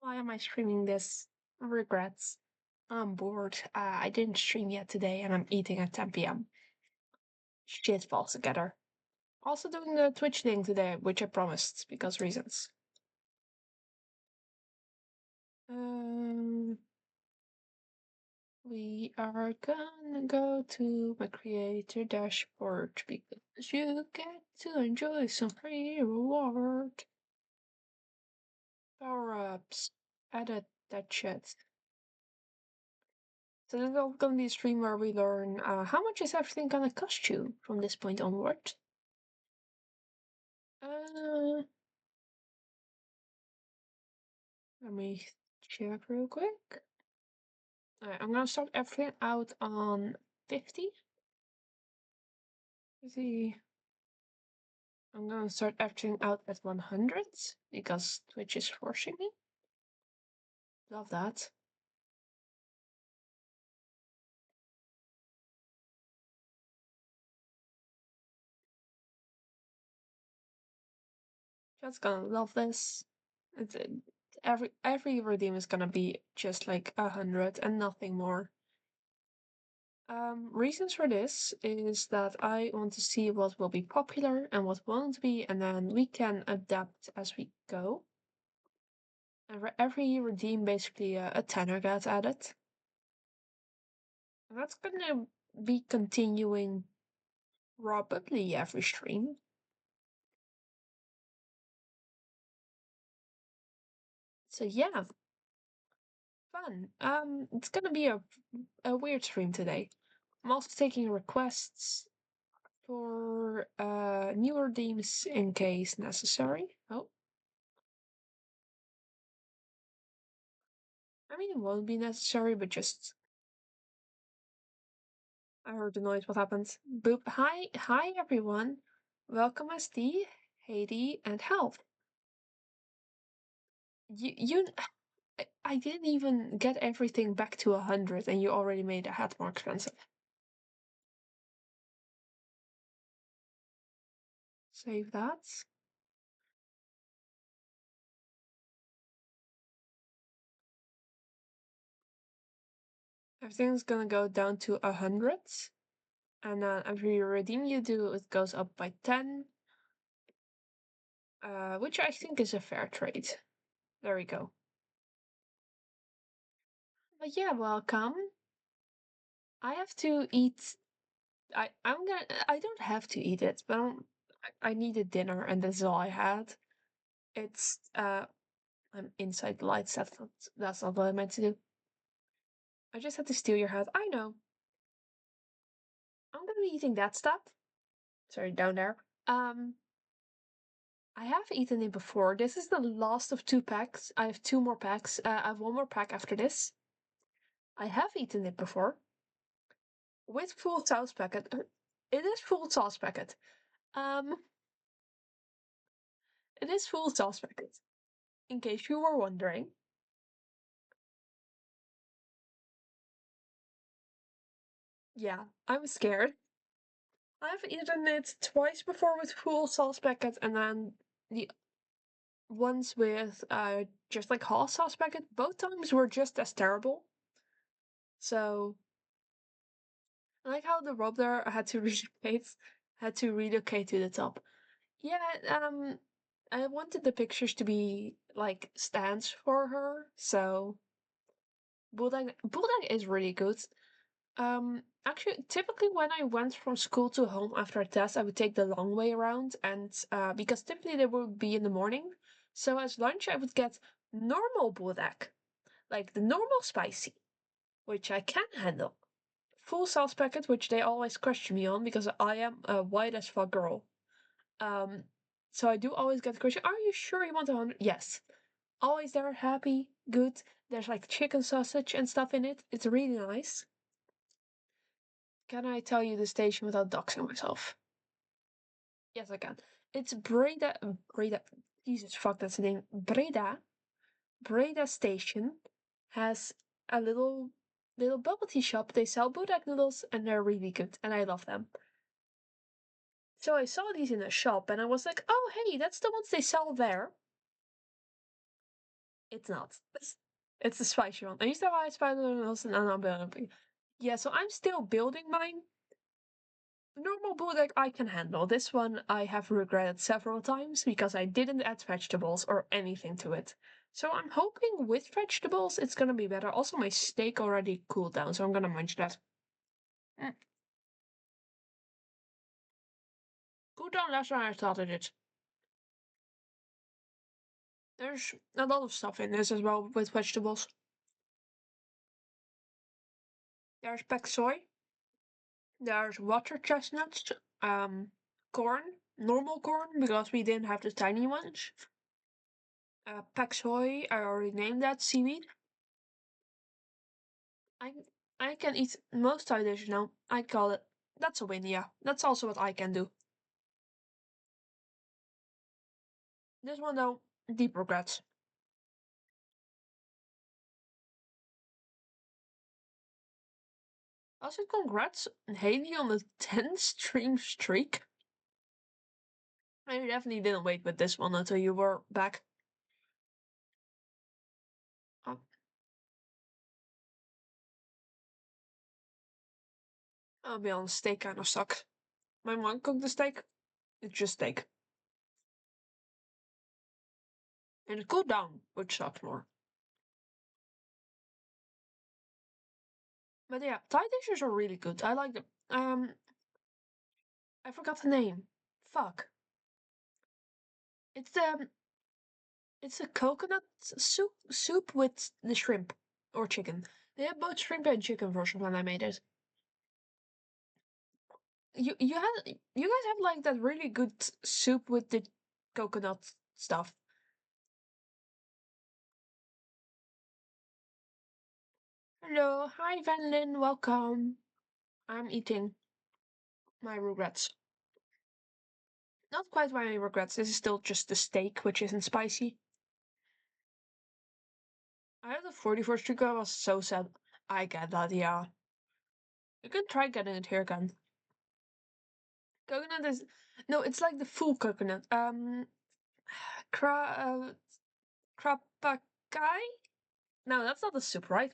Why am I streaming this? Regrets. I'm bored. I didn't stream yet today and I'm eating at 10 p.m. Shit falls together. Also doing the Twitch thing today, which I promised because reasons. Um, we are gonna go to my creator dashboard because you get to enjoy some free reward. Power-ups. Edit that shit. So this is all gonna be a stream where we learn how much is everything gonna cost you from this point onward. Uh, Let me check real quick. Alright, I'm gonna start everything out on 50. See, I'm gonna start everything out at 100 because Twitch is forcing me. Love that. Just gonna love this. It's, every redeem is gonna be just like 100 and nothing more. Reasons for this is that I want to see what will be popular and what won't be, and then we can adapt as we go. And for every redeem, basically a tenner gets added. And that's gonna be continuing probably every stream. So yeah, fun. It's gonna be a weird stream today. I'm also taking requests for new redeems in case necessary. Oh, I mean, it won't be necessary, but just I heard the noise. What happened? Boop. Hi everyone. Welcome SD, Haiti, and Health. You. I didn't even get everything back to 100, and you already made a hat more expensive. Save that. Everything's gonna go down to 100, and then every redeem you do, it goes up by 10. Which I think is a fair trade. There we go. But yeah, welcome. I have to eat. I don't have to eat it, but I needed dinner, and that's all I had. It's I'm inside the lights. That's not what I meant to do. I just had to steal your hat. I know. I'm gonna be eating that stuff. Sorry, down there. I have eaten it before. This is the last of 2 packs. I have 2 more packs. I have 1 more pack after this. I have eaten it before. With full sauce packet. It is full sauce packet. Um, it is full sauce packet. In case you were wondering. Yeah, I'm scared. I've eaten it twice before with full sauce packet, and then the ones with just like half sauce packet. Both times were just as terrible. So I like how the rob there had to relocate to the top. Yeah, I wanted the pictures to be like stands for her, so buldak is really good. Actually, typically when I went from school to home after a test, I would take the long way around, and because typically they would be in the morning, so as lunch I would get normal buldak, like the normal spicy, which I can handle. Full sauce packet, which they always question me on because I am a white as fuck girl. Um, so I do always get the question, are you sure you want 100? Yes. Always there, happy, good. There's like chicken sausage and stuff in it. It's really nice. Can I tell you the station without doxing myself? Yes, I can. It's Breda. Jesus fuck, that's the name. Breda Station has a little bubble tea shop. They sell buldak noodles and they're really good, and I love them. So I saw these in a shop and I was like, oh hey, that's the ones they sell there. It's not. It's the spicy one. I used to have spicy noodles and I'm building. Yeah, so I'm still building mine. Normal buldak I can handle. This one I have regretted several times because I didn't add vegetables or anything to it. So I'm hoping with vegetables it's gonna be better. Also, my steak already cooled down, so I'm gonna munch that. Mm. Cooled down less than I thought it did. There's a lot of stuff in this as well with vegetables. There's pak soy. There's water chestnuts. Corn. Normal corn because we didn't have the tiny ones. Pak soy. I already named that seaweed. I I can eat most Thai dishes now. I call it. That's a win. Yeah, that's also what I can do. This one though, deep regrets. Also, congrats, Haley, on the 10 stream streak. I definitely didn't wait with this one until you were back. Oh, I'll be honest, steak kind of sucks. My mom cooked the steak. It's just steak. And it cooled down, which sucks more. But yeah, Thai dishes are really good. I like them. I forgot the name. Fuck. It's the it's a coconut soup with the shrimp or chicken. They have both shrimp and chicken version when I made it. You guys have like that really good soup with the coconut stuff. Hello, hi Vanlin, welcome. I'm eating my regrets. Not quite my regrets. This is still just the steak, which isn't spicy. I had the 41st streak. I was so sad. I get that, yeah. You can try getting it here again. Coconut is no, it's like the full coconut. Kra krapakai? No, that's not the soup, right?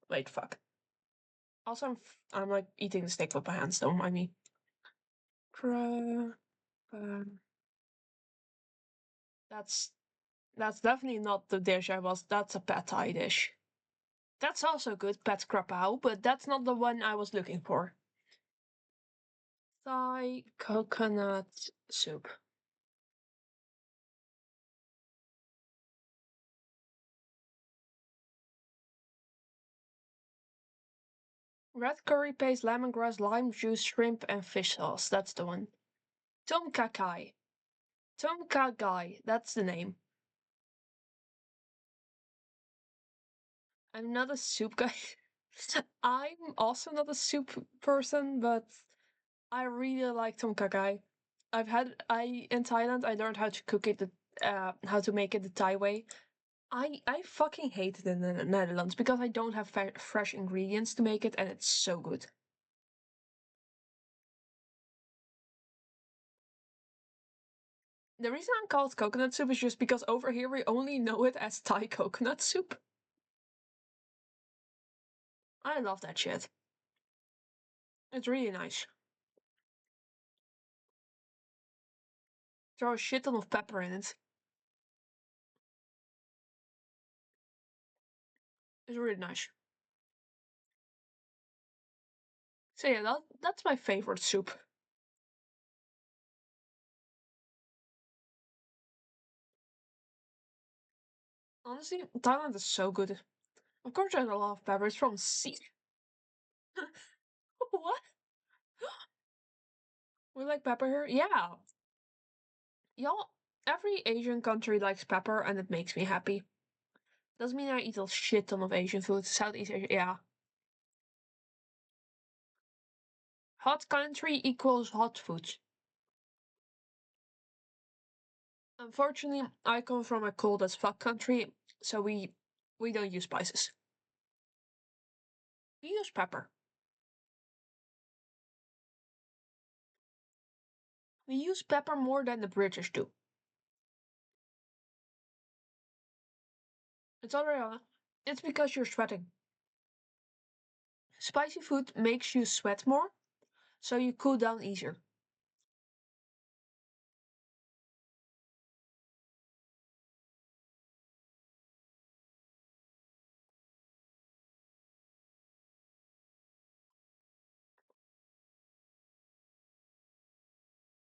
Wait, fuck. Also, I'm like eating the steak with my hands. Don't mind me. Kra. That's that's definitely not the dish I was. That's a pad thai dish. That's also good, pad krapao, but that's not the one I was looking for. Thai coconut soup. Red curry paste, lemongrass, lime juice, shrimp, and fish sauce. That's the one. Tom Kakai. Tom Kakai. That's the name. I'm not a soup guy. I'm also not a soup person, but I really like tom kha gai. I in Thailand I learned how to cook it, how to make it the Thai way. I fucking hate it in the Netherlands because I don't have fresh ingredients to make it, and it's so good. The reason I'm called coconut soup is just because over here we only know it as Thai coconut soup. I love that shit. It's really nice. Throw a shit ton of pepper in it. It's really nice. So yeah, that's my favorite soup. Honestly, Thailand is so good. Of course, there's a lot of pepper. It's from sea. What? We like pepper here? Yeah. Y'all, every Asian country likes pepper, and it makes me happy. Doesn't mean I eat a shit ton of Asian food. Southeast Asia, yeah. Hot country equals hot food. Unfortunately, I come from a cold as fuck country, so we don't use spices. We use pepper. We use pepper more than the British do. It's already on. It's because you're sweating. Spicy food makes you sweat more, so you cool down easier.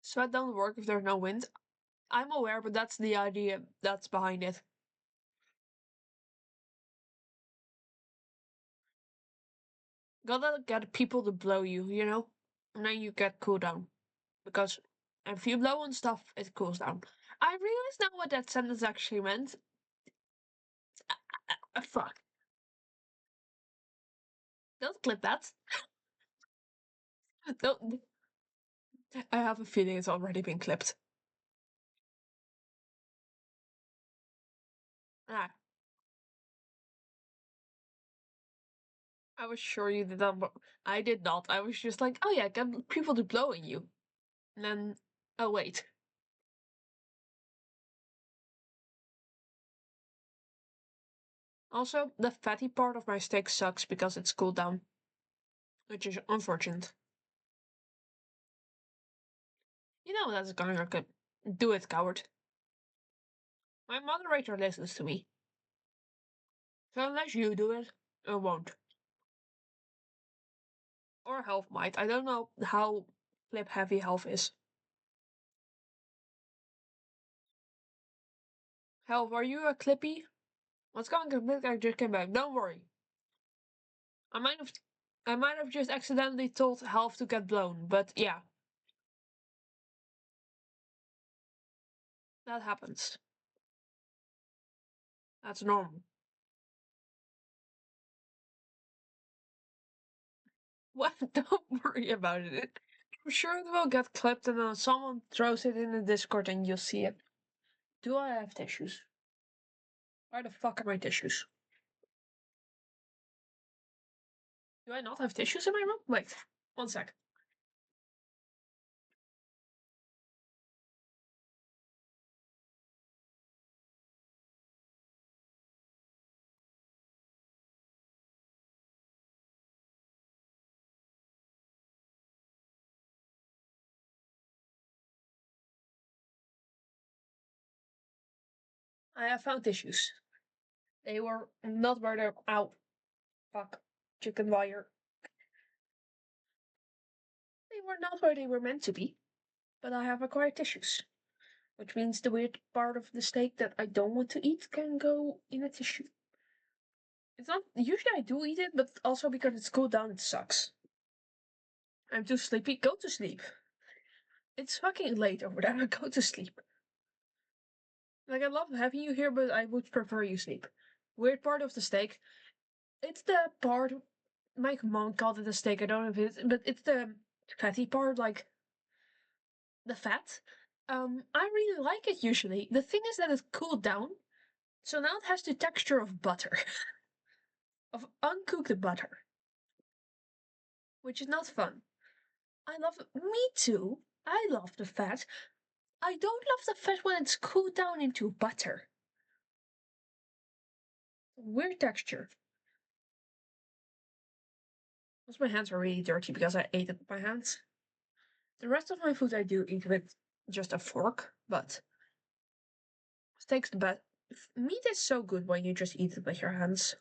Sweat don't work if there's no wind. I'm aware, but that's the idea that's behind it. Gotta get people to blow you, And then you get cool down. Because if you blow on stuff, it cools down. I realize now what that sentence actually meant. Fuck. Don't clip that. Don't. I have a feeling it's already been clipped. Ah, I was sure you did that, but I did not. I was just like, oh yeah, get people to blow on you. And then, oh wait. Also, the fatty part of my steak sucks because it's cooled down, which is unfortunate. You know that's going to do it, coward. My moderator listens to me. So unless you do it, it won't. Or health might. I don't know how clip heavy health is. Health, are you a clippy? What's going on? I just came back. Don't worry. I might have I might have just accidentally told Health to get blown, but yeah, that happens. That's normal. What? Don't worry about it. I'm sure it will get clipped and then someone throws it in the Discord and you'll see it. Do I have tissues? Where the fuck are my tissues? Do I not have tissues in my room? Wait, one sec. I have found tissues. They were not where they're out. Fuck. Chicken wire. They were not where they were meant to be, but I have acquired tissues. Which means the weird part of the steak that I don't want to eat can go in a tissue. It's not usually I do eat it, but also because it's cooled down, it sucks. I'm too sleepy. Go to sleep. It's fucking late over there. Go to sleep. Like I love having you here, but I would prefer you sleep. Weird part of the steak. It's the part my mom called it a steak. I don't know if it's, but it's the fatty part, like the fat. I really like it usually. The thing is that it's cooled down, so now it has the texture of butter, of uncooked butter, which is not fun. I love it. Me too. I love the fat. I don't love the fat when it's cooled down into butter. Weird texture. Because my hands are really dirty because I ate it with my hands. The rest of my food I do eat with just a fork, but steak's the best. Meat is so good when you just eat it with your hands.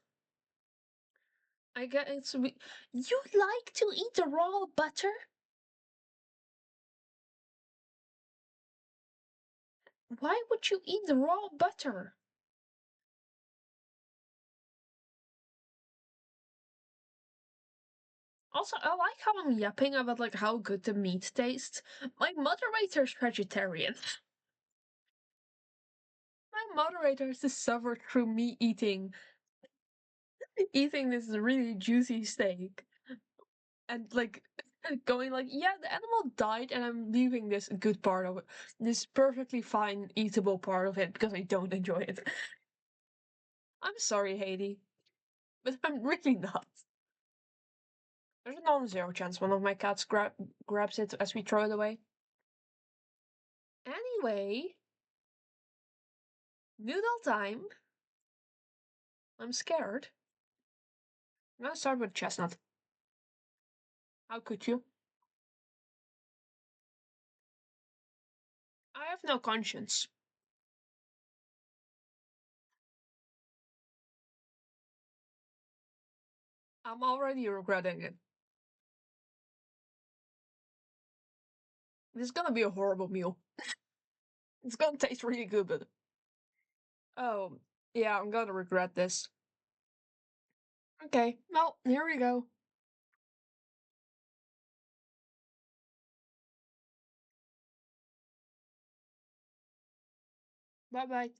I get it's. You like to eat the raw butter? Why would you eat the raw butter? Also, I like how I'm yapping about like how good the meat tastes. My moderator's vegetarian. My moderator has to suffer through me eating this really juicy steak. And like going like, yeah, the animal died and I'm leaving this good part of it. This perfectly fine eatable part of it because I don't enjoy it. I'm sorry, Haiti. But I'm really not. There's a non-zero chance one of my cats grabs it as we throw it away. Anyway, noodle time. I'm scared. I'm gonna start with chestnut. How could you? I have no conscience. I'm already regretting it. This is gonna be a horrible meal. It's gonna taste really good, but oh, yeah, I'm gonna regret this. Okay, well, here we go. Bye bye.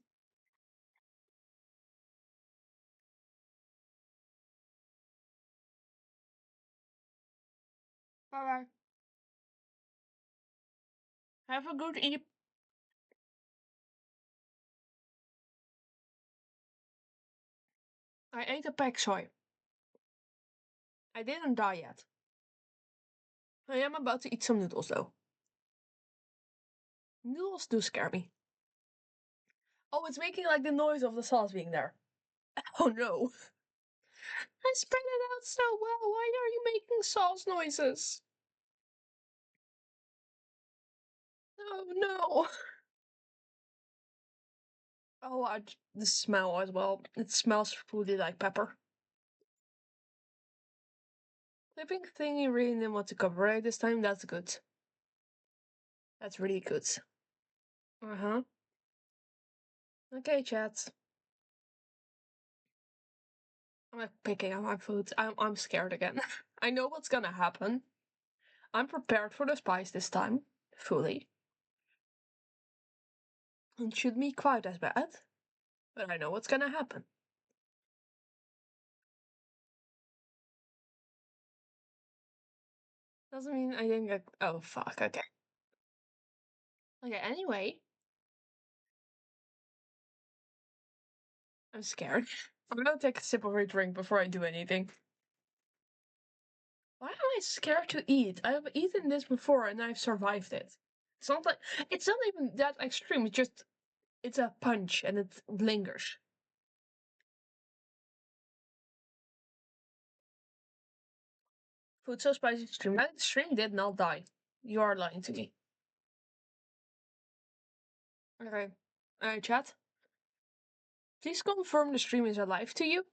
Bye bye. Have a good eat. I ate a pack soy. I didn't die yet. I am about to eat some noodles though. Noodles do scare me. Oh, it's making like the noise of the sauce being there. Oh no. I spread it out so well. Why are you making sauce noises? Oh no. Oh, the smell as well. It smells foody like pepper. Flipping thing you really didn't want to cover right this time. That's good. That's really good. Uh huh. Okay, chat. I'm like picking up my food. I'm scared again. I know what's gonna happen. I'm prepared for the spice this time, fully. It shouldn't be quite as bad, but I know what's gonna happen. Doesn't mean I didn't get. Oh fuck. Okay. Okay. Anyway, I'm scared. I'm gonna take a sip of a drink before I do anything. Why am I scared to eat? I have eaten this before and I've survived it. It's not like it's not even that extreme. It's just it's a punch and it lingers. Food so spicy extreme. That extreme did not die. You are lying to me. Okay. Chat. Please confirm the stream is alive to you.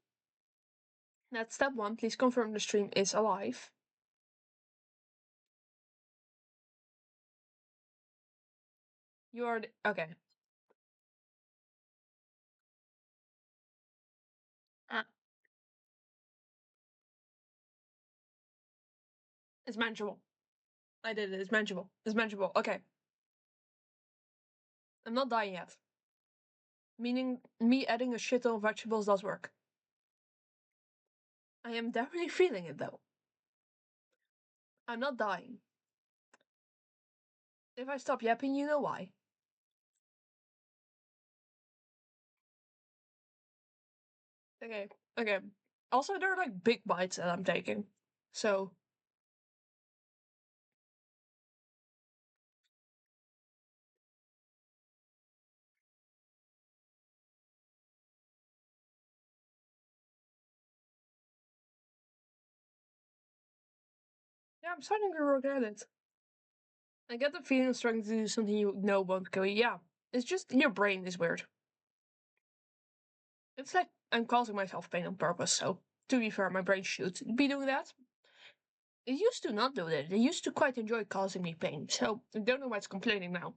That's step one. Please confirm the stream is alive. You are okay. Uh, it's manageable. I did it. It's manageable. It's manageable. Okay. I'm not dying yet. Meaning me adding a shit ton of vegetables does work. I am definitely feeling it though. I'm not dying. If I stop yapping, you know why. Okay. Okay. Also, there are like big bites that I'm taking. So, yeah, I'm starting to regret it. I get the feeling of starting to do something you know won't kill you. Yeah. It's just your brain is weird. It's like I'm causing myself pain on purpose, so to be fair, my brain should be doing that. It used to not do that. It used to quite enjoy causing me pain, so I don't know why it's complaining now.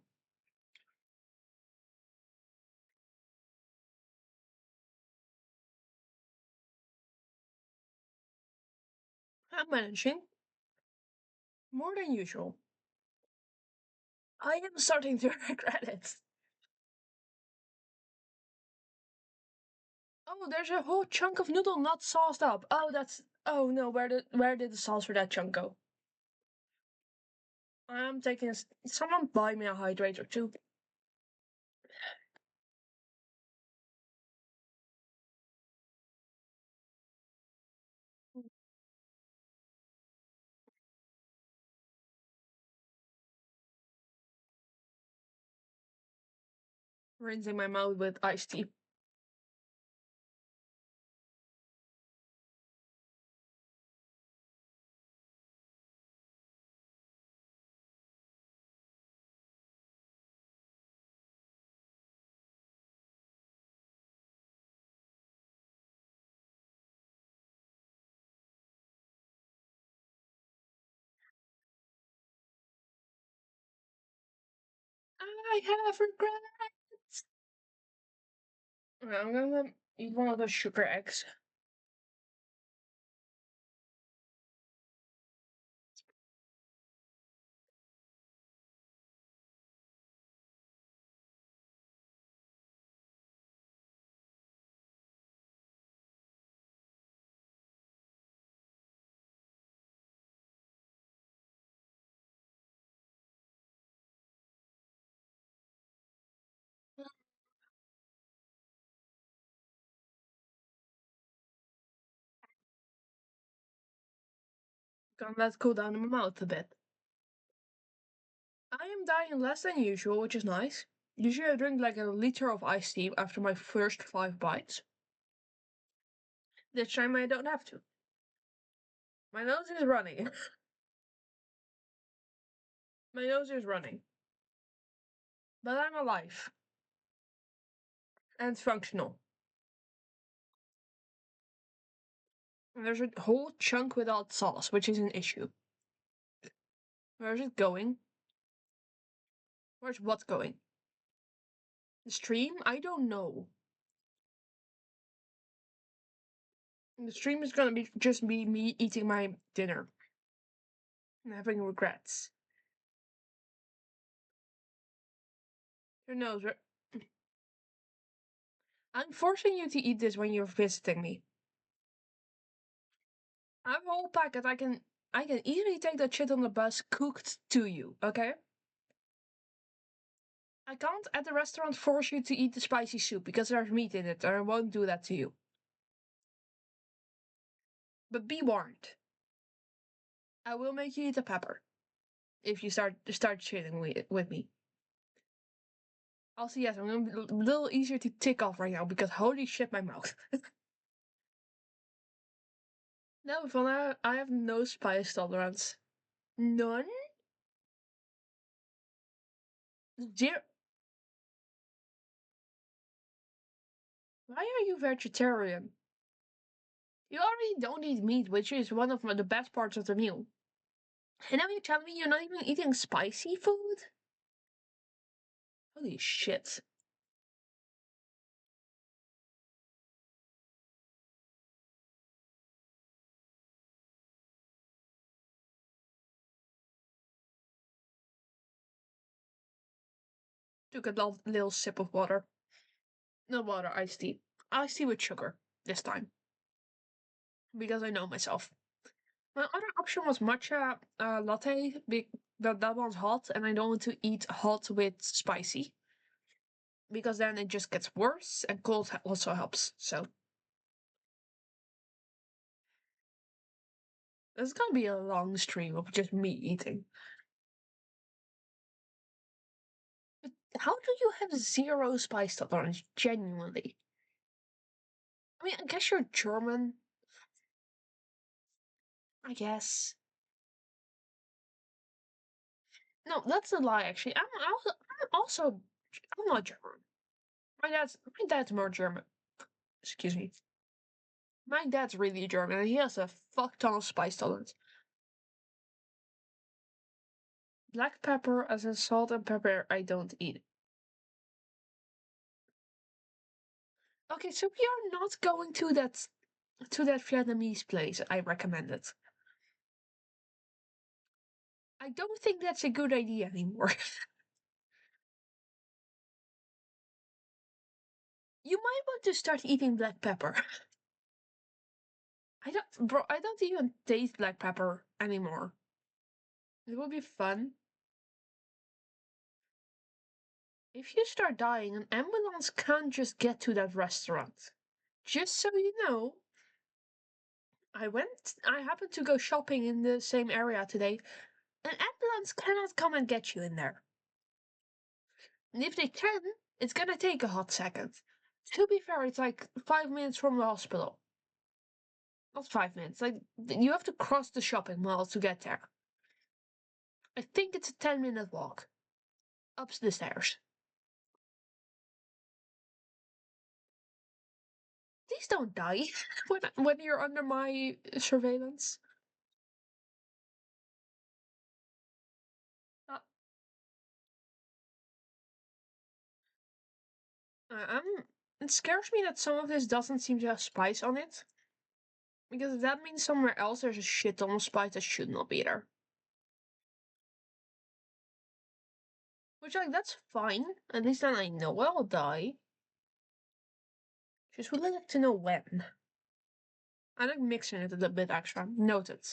I'm managing more than usual. I am starting to regret it. Oh, there's a whole chunk of noodle not sauced up. Oh, that's. Oh no, where did the sauce for that chunk go? I'm taking. Someone buy me a hydrator too. Rinsing my mouth with iced tea. I have regrets. I'm gonna eat one of those sugar eggs. Gonna let it cool down in my mouth a bit. I am dying less than usual, which is nice. Usually I drink like a liter of iced tea after my first 5 bites. This time I don't have to. My nose is running. My nose is running. But I'm alive. And functional. And there's a whole chunk without sauce, which is an issue. Where's it going? Where's what going? The stream? I don't know. The stream is gonna be just be me eating my dinner. And having regrets. Who knows? I'm forcing you to eat this when you're visiting me. I have a whole packet. I can easily take that shit on the bus cooked to you, okay? I can't at the restaurant force you to eat the spicy soup because there's meat in it, and I won't do that to you. But be warned. I will make you eat the pepper if you start shitting with me. Also, yes, I'm gonna be a little easier to tick off right now because holy shit, my mouth. No, for now, I have no spice tolerance. None? Zero. Why are you vegetarian? You already don't eat meat, which is one of the best parts of the meal. And now you're telling me you're not even eating spicy food? Holy shit. Took a little sip of water. No water, iced tea. Iced tea with sugar, this time. Because I know myself. My other option was matcha latte, but that one's hot, and I don't want to eat hot with spicy. Because then it just gets worse, and cold also helps, so. It's gonna be a long stream of just me eating. But how do you have zero spice tolerance, genuinely? I mean, I guess you're German. I guess. No, that's a lie. Actually, I'm also I'm not German. My dad's more German. Excuse me. My dad's really German, and he has a fuck ton of spice tolerance. Black pepper, as in salt and pepper, I don't eat. Okay, so we are not going to that Vietnamese place I recommended. I don't think that's a good idea anymore. You might want to start eating black pepper. I don't even taste black pepper anymore. It will be fun. If you start dying, an ambulance can't just get to that restaurant. Just so you know, I happened to go shopping in the same area today. An ambulance cannot come and get you in there. And if they can, it's gonna take a hot second. To be fair, it's like 5 minutes from the hospital. Not 5 minutes, like, you have to cross the shopping mall to get there. I think it's a 10-minute walk. Up the stairs. Please don't die when you're under my surveillance. Uh, It scares me that some of this doesn't seem to have spice on it. Because that means somewhere else there's a shit ton of spice that should not be there. Which, like, that's fine. At least then I know I'll die. Just would like to know when. I like mixing it a little bit extra. Noted.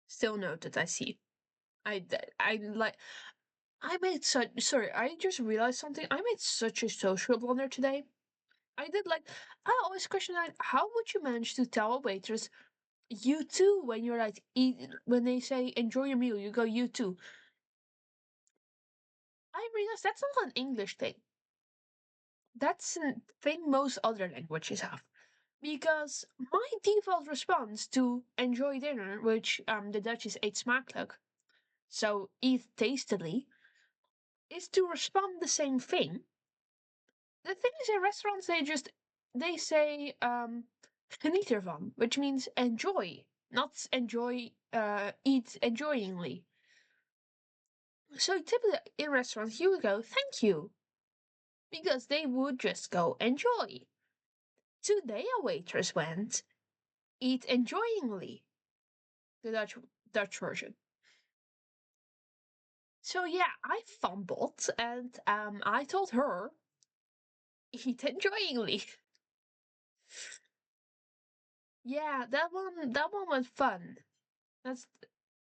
Still noted, I see. I like. I made such. Sorry, I just realized something. I made such a social blunder today. I did like. I always question like, how would you manage to tell a waitress you too when you're like eat when they say enjoy your meal, you go you too. I realized that's not an English thing. That's a thing most other languages have. Because my default response to enjoy dinner, which the Dutch is eet smakelijk, so eat tastily, is to respond the same thing. The thing is, in restaurants, they say geniet ervan, which means enjoy, not enjoy, eat enjoyingly. So typically in restaurants, you would go thank you, because they would just go enjoy. Today, a waitress went eat enjoyingly, the Dutch version. So yeah, I fumbled and I told her eat enjoyingly. Yeah, that one was fun. That's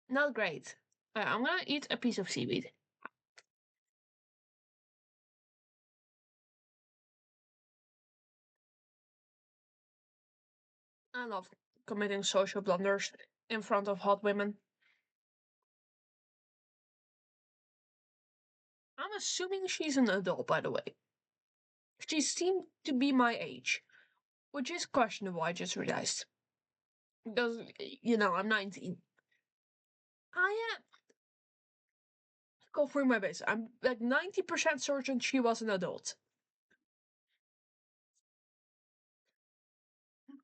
not great. I'm gonna eat a piece of seaweed. I love committing social blunders in front of hot women. I'm assuming she's an adult, by the way. She seemed to be my age, which is questionable, I just realized. Because, I'm 19. I am. Go through my base. I'm like 90% certain she was an adult.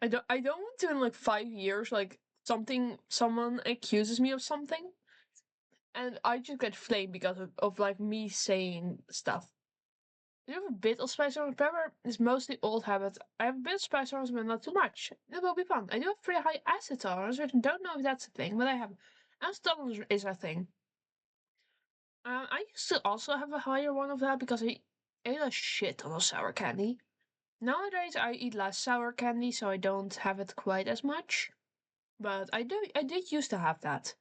I don't want to in like 5 years, like someone accuses me of something and I just get flamed because of like me saying stuff. I have a bit of spice tolerance. Pepper is mostly old habit. I have a bit of spice tolerance, but not too much. It will be fun. I do have pretty high acid tolerance, which I don't know if that's a thing, but I have. Acid tolerance is a thing. I used to also have a higher one of that because I ate a shit ton of sour candy. Nowadays, I eat less sour candy, so I don't have it quite as much. But I did used to have that.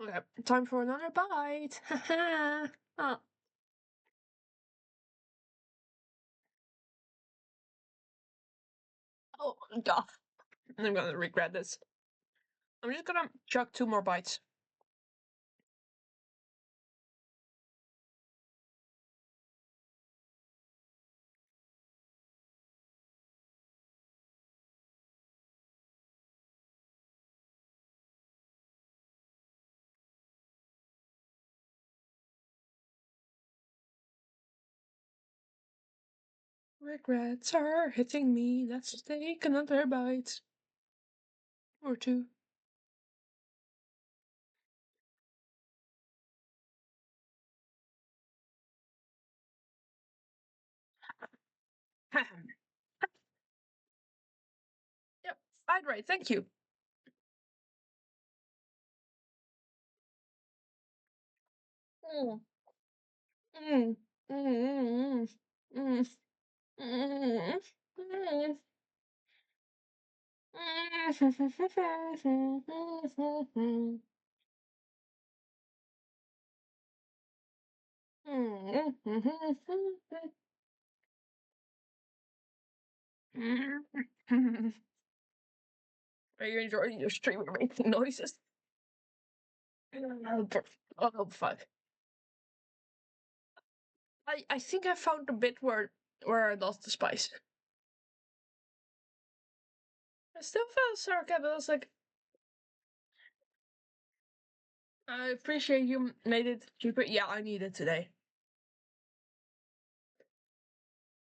Okay, time for another bite. Oh, oh god, I'm gonna regret this. I'm just gonna chuck 2 more bites. Regrets are hitting me. Let's take another bite or two. Yep, I'd right. Thank you. Mm, mm, mm, mm, mm, mm, mm. Are you enjoying your stream making noises? Oh, fuck. I think I found the bit where I lost the spice. I still felt sarcasm, but I was like, I appreciate you made it cheaper. Yeah, I need it today.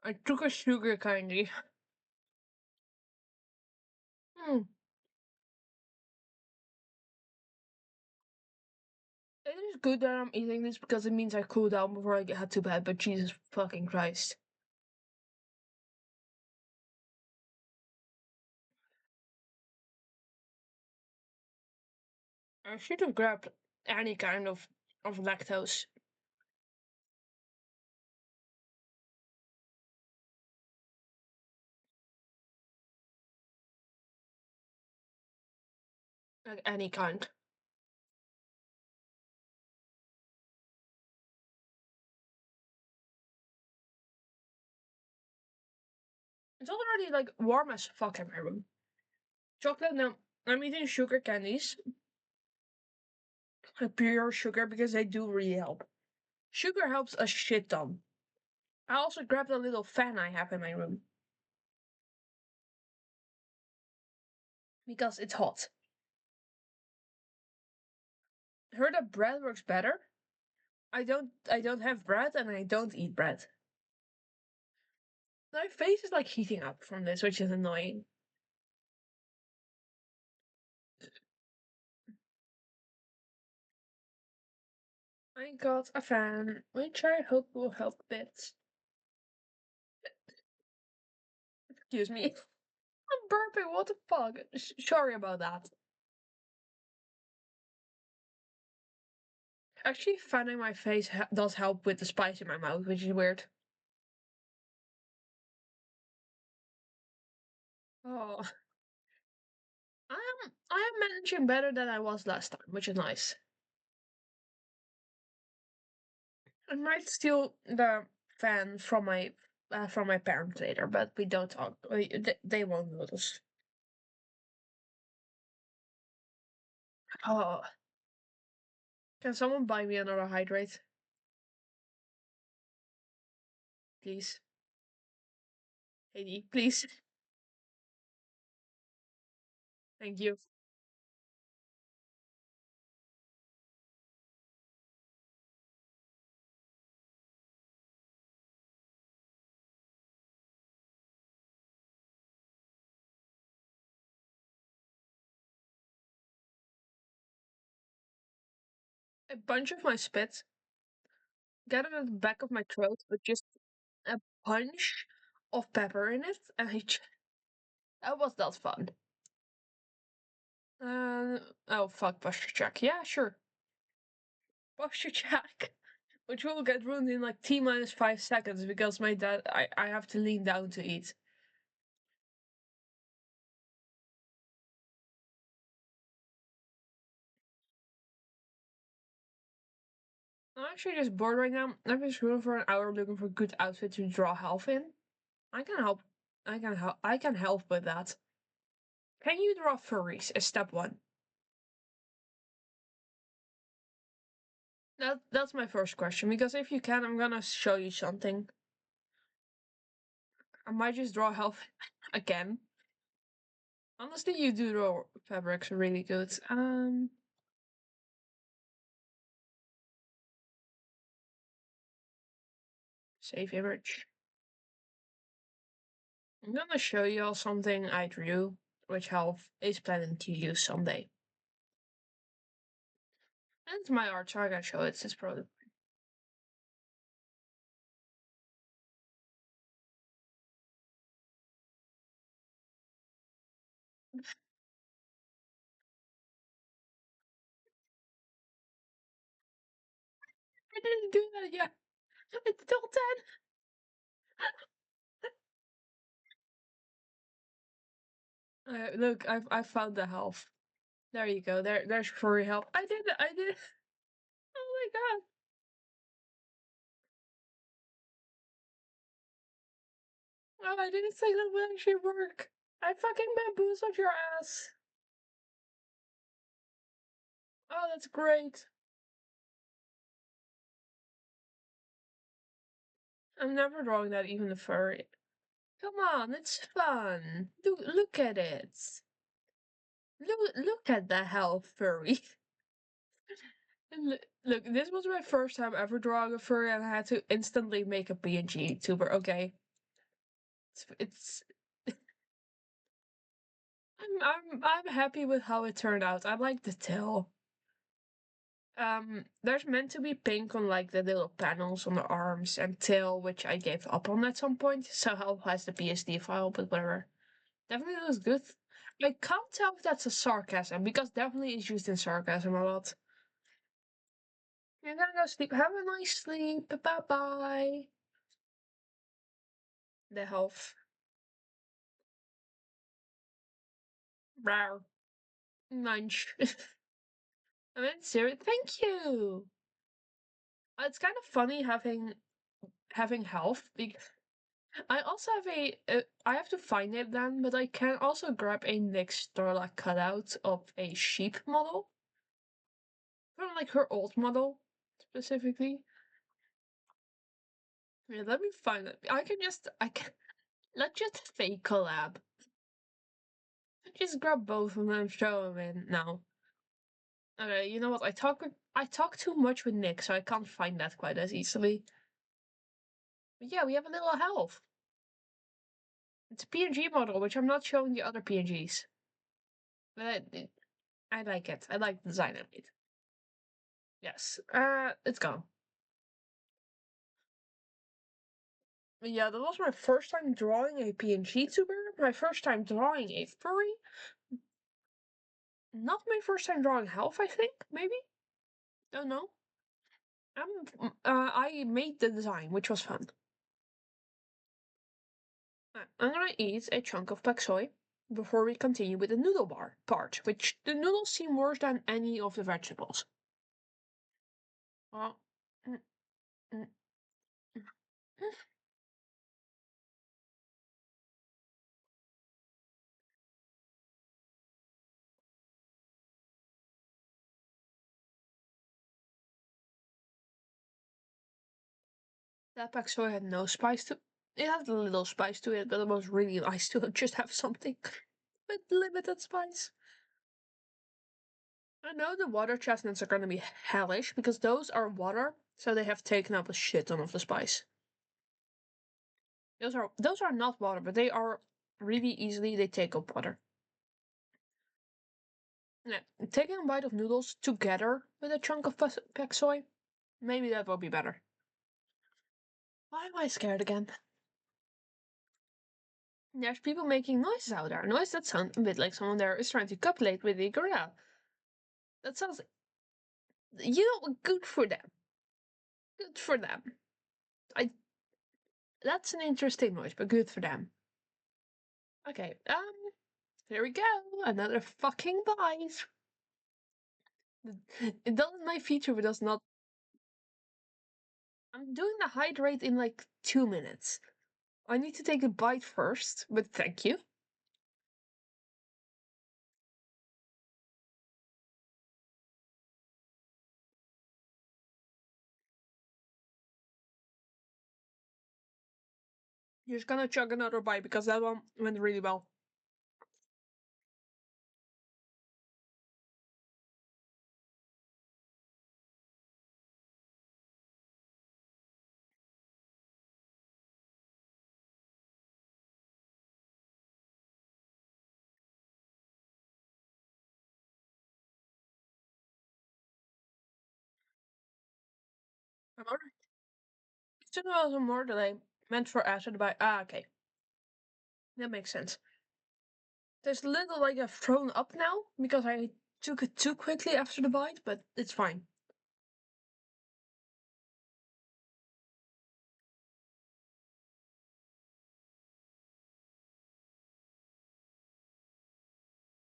I took a sugar candy. Hmm. It is good that I'm eating this because it means I cool down before I head to bed, but Jesus fucking Christ. I should have grabbed any kind of lactose. Like any kind. It's already like warm as fuck in my room. Chocolate now. I'm eating sugar candies. Like pure sugar because they do really help. Sugar helps a shit ton. I also grabbed a little fan I have in my room because it's hot. Heard that bread works better. I don't have bread and I don't eat bread. My face is like heating up from this, which is annoying. I got a fan, which I hope will help a bit. Excuse me. I'm burping, what the fuck? Sorry about that. Actually, fanning my face does help with the spice in my mouth, which is weird. Oh, I am managing better than I was last time, which is nice. I might steal the fan from my parents later, but we don't talk. They won't notice. Oh, can someone buy me another hydrate, please? Heidi, please. Thank you. A bunch of my spit got it at the back of my throat with just a punch of pepper in it, and that was not fun. Oh fuck, posture check. Yeah, sure. Posture check. Which will get ruined in like T minus 5 seconds because my dad, I have to lean down to eat. I'm actually just bored right now. I've been scrolling for an hour looking for a good outfit to draw health in. I can help. I can help with that. Can you draw furries? Is step one. That's my first question because if you can, I'm gonna show you something. I might just draw health again. Honestly, you do draw fabrics really good. Save image. I'm gonna show you all something I drew, which Health is planning to use someday. And it's my art, so I gotta show it. It's probably. I didn't do that yet. It's still 10. Look, I found the health. There you go. There's furry health. I did it. I did it. Oh my god. Oh, I didn't say that would actually work. I fucking bamboozled your ass. Oh, that's great. I'm never drawing that even the furry. Come on, it's fun. Look at it. Look at the hell furry. Look, this was my first time ever drawing a furry, and I had to instantly make a PNG YouTuber. Okay, it's I'm happy with how it turned out. I like the tail. There's meant to be pink on like the little panels on the arms and tail, which I gave up on at some point. So Help has the PSD file, but whatever. Definitely looks good. I can't tell if that's a sarcasm because definitely is used in sarcasm a lot. You're gonna go sleep. Have a nice sleep. Bye bye. The health. Rawr. Lunch. I mean, serious. Thank you. It's kind of funny having health because I also have I have to find it then, but I can also grab a Nyx Starla cutout of a sheep model from like her old model specifically. Yeah, let me find it. I can let's just fake collab. Just grab both of them and show them in now. Okay, you know what? I talk too much with Nick, so I can't find that quite as easily. But yeah, we have a little health. It's a PNG model, which I'm not showing the other PNGs. But I like it. I like the design of it. Yes. It's gone. Yeah, that was my first time drawing a PNG tuber. My first time drawing a furry. Not my first time drawing health, I think. Maybe. Don't know. I made the design, which was fun. I'm gonna eat a chunk of pak soy before we continue with the noodle bar part, which the noodles seem worse than any of the vegetables. Well, mm, mm, mm. That pak soy had no spice to it. Had a little spice to it, but it was really nice to just have something with limited spice. I know the water chestnuts are gonna be hellish because those are water, so they have taken up a shit ton of the spice. Those are not water, but they are really easily they take up water. Yeah, taking a bite of noodles together with a chunk of pak soy, maybe that will be better. Why am I scared again? There's people making noises out there. Noise that sound a bit like someone there is trying to copulate with a gorilla. That sounds, good for them. Good for them. I. That's an interesting noise, but good for them. Okay, here we go. Another fucking bite. It doesn't my feature, but does not. I'm doing the hydrate in like 2 minutes. I need to take a bite first, but thank you. You're just gonna chug another bite because that one went really well. I'm already. Still was more delay meant for acid bite. Ah, okay, that makes sense. There's a little like I've thrown up now because I took it too quickly after the bite, but it's fine.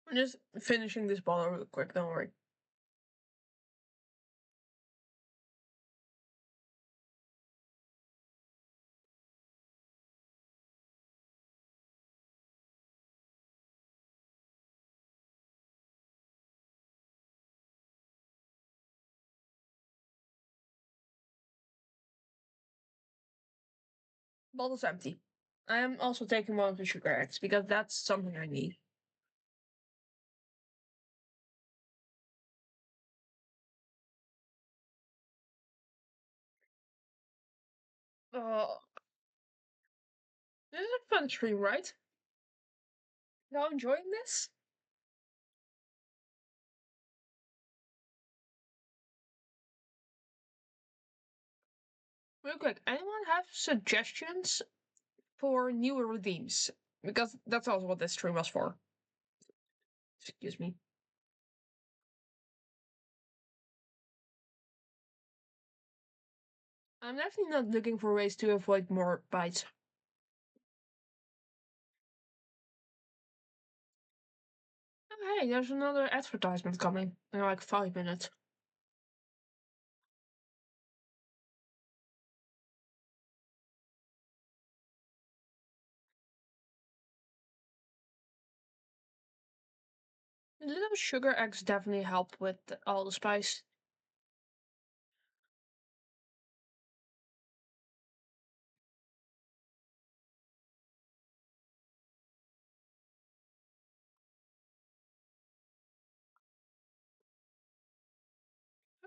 I'm just finishing this bottle real quick. Don't worry. Bottle's empty. I am also taking one of the sugar eggs because that's something I need. Oh, this is a fun stream, right? Y'all enjoying this? Real quick, anyone have suggestions for newer redeems? Because that's also what this stream was for. Excuse me. I'm definitely not looking for ways to avoid more bites. Oh, hey, there's another advertisement coming in like 5 minutes. Little sugar eggs definitely help with all the spice.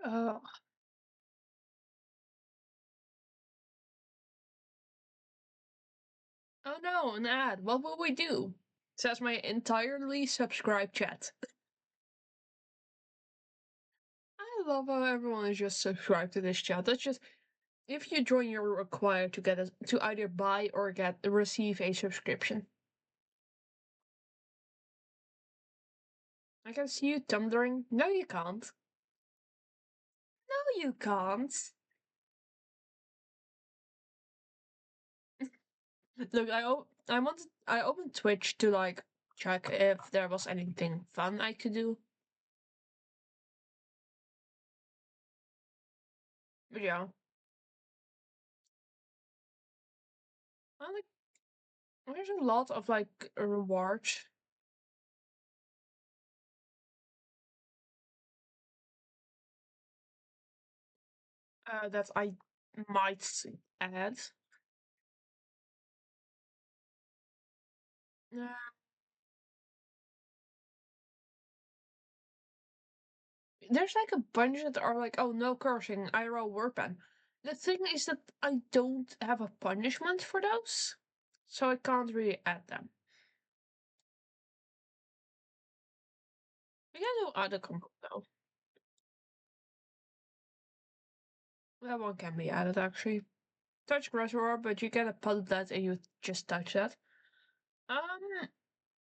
Uh, oh no, an ad. What will we do? Says my entirely subscribed chat. I love how everyone is just subscribed to this chat. That's just if you join, you're required to to either buy or get receive a subscription. I can see you tumbling. No, you can't. No, you can't. Look, I opened Twitch to like check if there was anything fun I could do. But yeah, I like there's a lot of like rewards that I might add. Uh, there's like a bunch that are like, oh no cursing, IRL word ban. The thing is that I don't have a punishment for those, so I can't really add them. We can do other combo though. That one can be added actually. Touch reservoir, but you get a puddle that and you just touch that.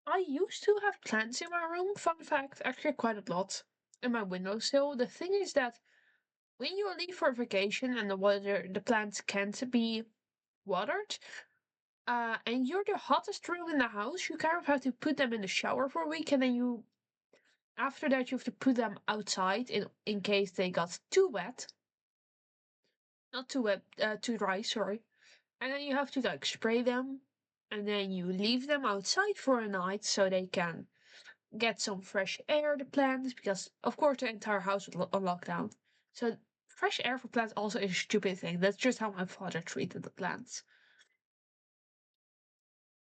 I used to have plants in my room. Fun fact, actually quite a lot in my windowsill. The thing is that when you leave for vacation and the plants can't be watered, and you're the hottest room in the house, you kind of have to put them in the shower for a week, and then after that you have to put them outside in case they got too wet, not too wet, too dry, sorry. And then you have to like spray them, and then you leave them outside for a night so they can get some fresh air, the plants, because of course the entire house was on lockdown. So fresh air for plants also is a stupid thing. That's just how my father treated the plants.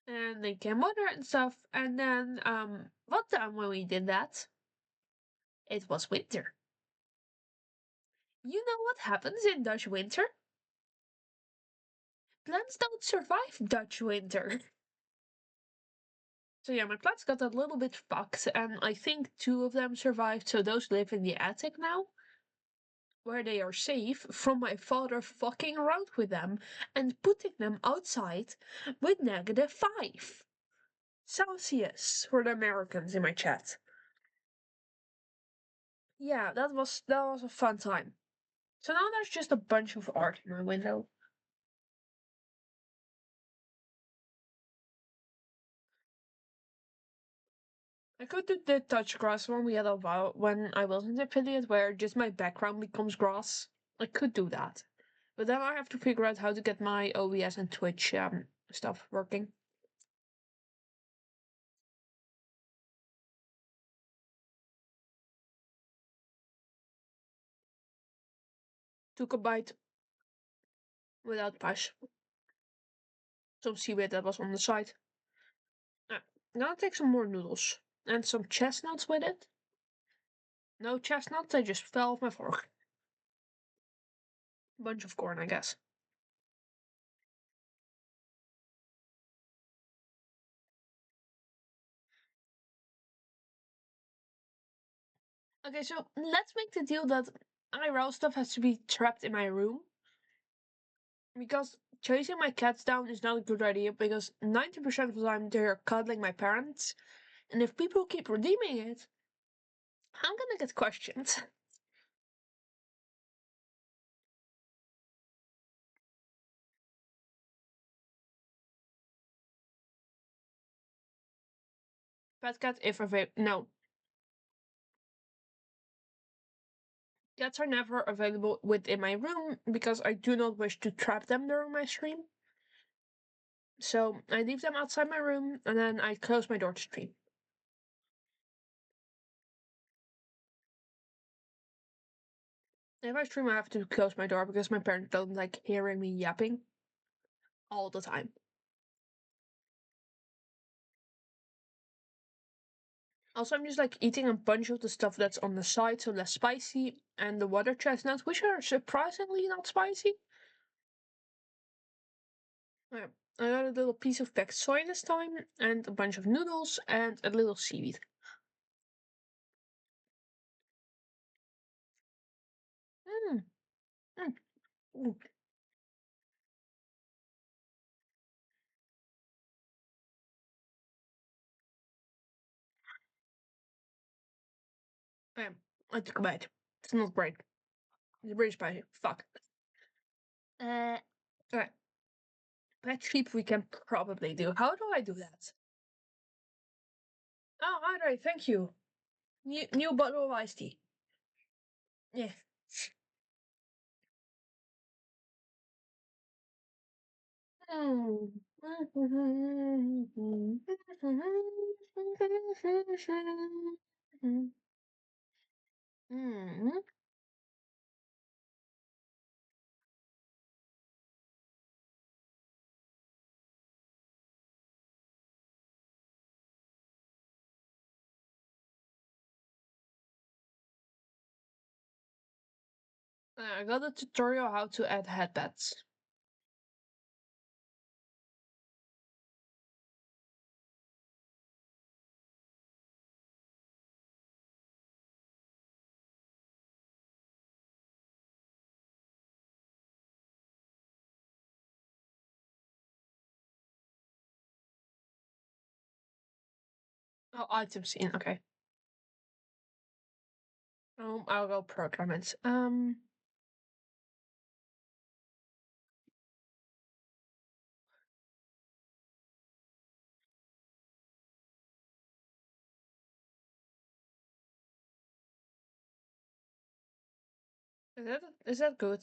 And they can water and stuff. And then one time when we did that, it was winter. You know what happens in Dutch winter? Plants don't survive Dutch winter. So yeah, my plants got a little bit fucked, and I think two of them survived. So those live in the attic now, where they are safe from my father fucking around with them and putting them outside with -5 Celsius for the Americans in my chat. Yeah, that was a fun time. So now there's just a bunch of art in my window. I could do the touch grass one we had a while when I was in the affiliate where just my background becomes grass. I could do that. But then I have to figure out how to get my OBS and Twitch stuff working. Took a bite without push. Some seaweed that was on the side. I'm gonna take some more noodles and some chestnuts with it. No chestnuts, they just fell off my fork. Bunch of corn, I guess. Okay, so let's make the deal that IRL stuff has to be trapped in my room. Because chasing my cats down is not a good idea because 90% of the time they're cuddling my parents. And if people keep redeeming it, I'm gonna get questioned. Pet cat if available. No, cats are never available within my room because I do not wish to trap them during my stream. So I leave them outside my room and then I close my door to stream. If I stream, I have to close my door because my parents don't like hearing me yapping all the time. Also, I'm just like eating a bunch of the stuff that's on the side, so less spicy, and the water chestnuts, which are surprisingly not spicy. Yeah. I got a little piece of packed soy this time, and a bunch of noodles, and a little seaweed. Mm, mm, mm. Yeah, I took a bite. It's not great. It's very spicy. Fuck. Alright, pet sheep we can probably do. How do I do that? Oh, alright, thank you. New bottle of iced tea. Yeah. Mm. Mm. I got a tutorial how to add headbands. Oh, item scene. Okay. I'll go program it. Is that good?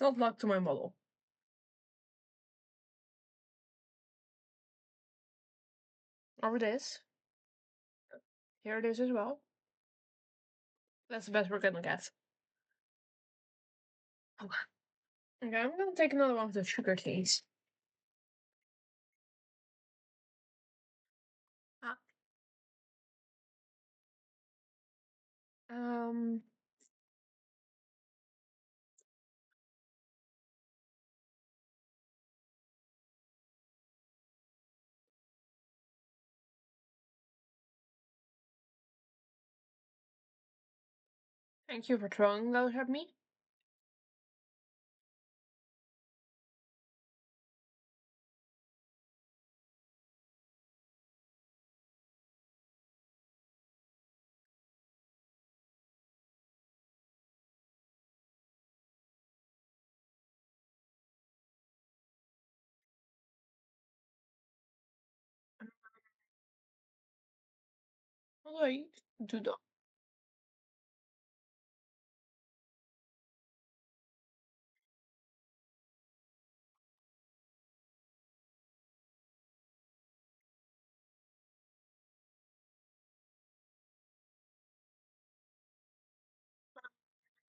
It's not locked to my model. Or it is. Here it is as well. That's the best we're gonna get. Oh. Okay, I'm gonna take another one of the sugar teas. Ah. Um. Thank you for throwing those at me. How do I do that?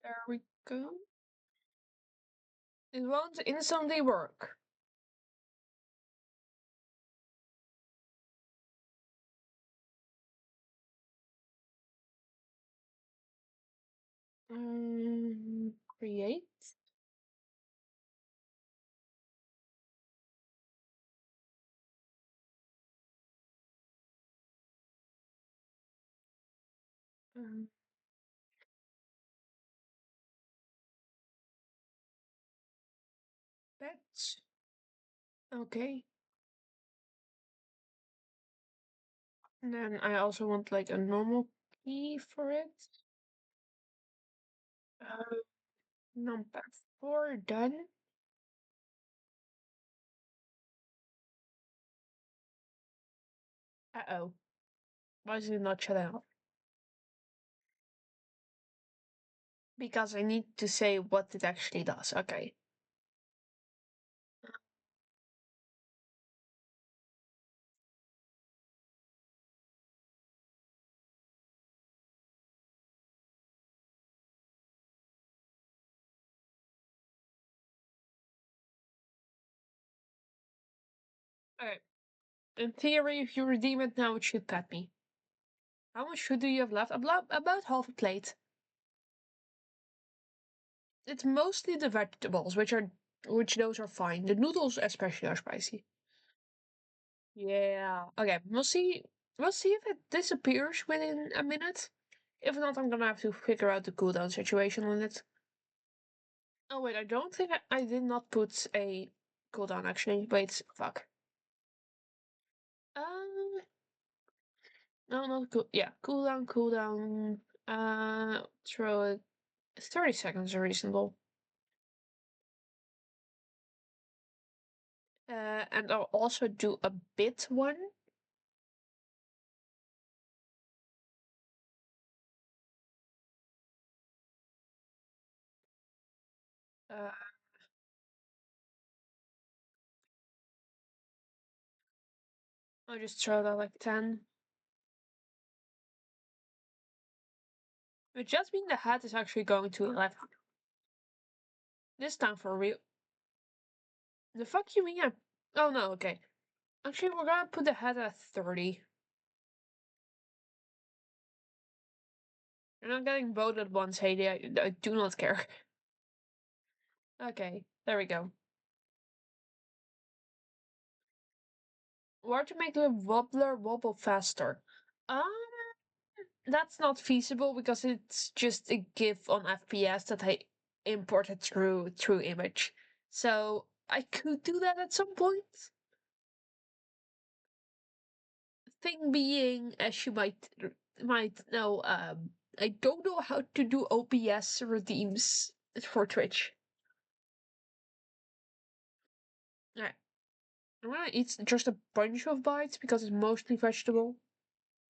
There we go. It won't instantly work. Create. Um, Pets. Okay. And then I also want like a normal key for it. Uh, Number 4 done. Uh-oh. Why is it not shutting off? Because I need to say what it actually does. Okay. Okay. In theory, if you redeem it now, it should pet me. How much food do you have left? About half a plate. It's mostly the vegetables, which those are fine. The noodles especially are spicy. Yeah. Okay, we'll see. We'll see if it disappears within a minute. If not, I'm gonna have to figure out the cooldown situation on it. Oh wait, I don't think I did not put a cooldown actually. Wait, fuck. Um, no, not cool. Yeah, cooldown, cooldown. Throw it. 30 seconds are reasonable. And I'll also do a bit one. Uh, I'll just throw that like 10. It just mean the hat is actually going to 11. This time for real. The fuck you mean? Oh no, okay. Actually, we're gonna put the hat at 30. You're not getting both at once, Heidi. I do not care. Okay, there we go. Where to make the wobbler wobble faster? Um, that's not feasible because it's just a GIF on FPS that I imported through image. So I could do that at some point. Thing being, as you might know, I don't know how to do OBS redeems for Twitch. Alright, I'm gonna eat just a bunch of bites because it's mostly vegetable.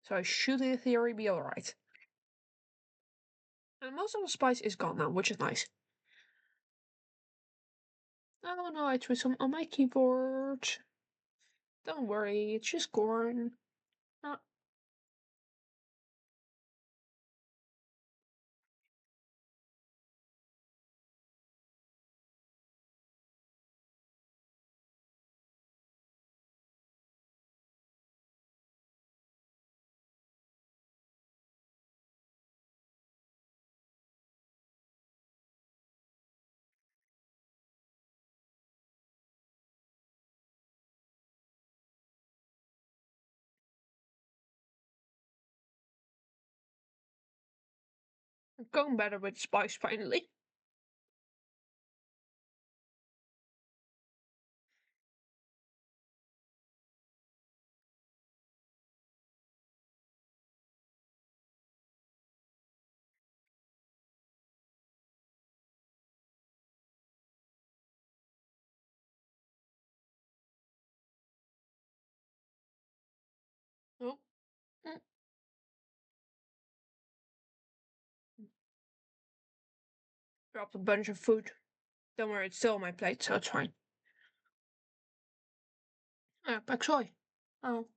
So I should, in theory, be alright. And most of the spice is gone now, which is nice. Oh no, I threw some on my keyboard. Don't worry, it's just corn. Uh, I'm going better with spice finally. Oh, mm, dropped a bunch of food. Don't worry, it's still on my plate, so it's fine. Pak soy. Oh.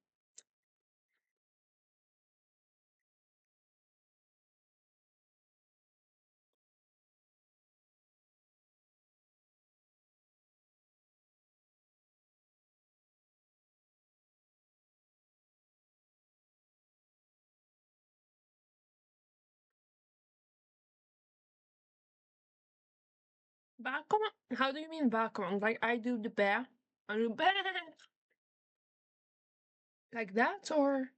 Background? How do you mean background? Like I do the bear? I do bear like that, or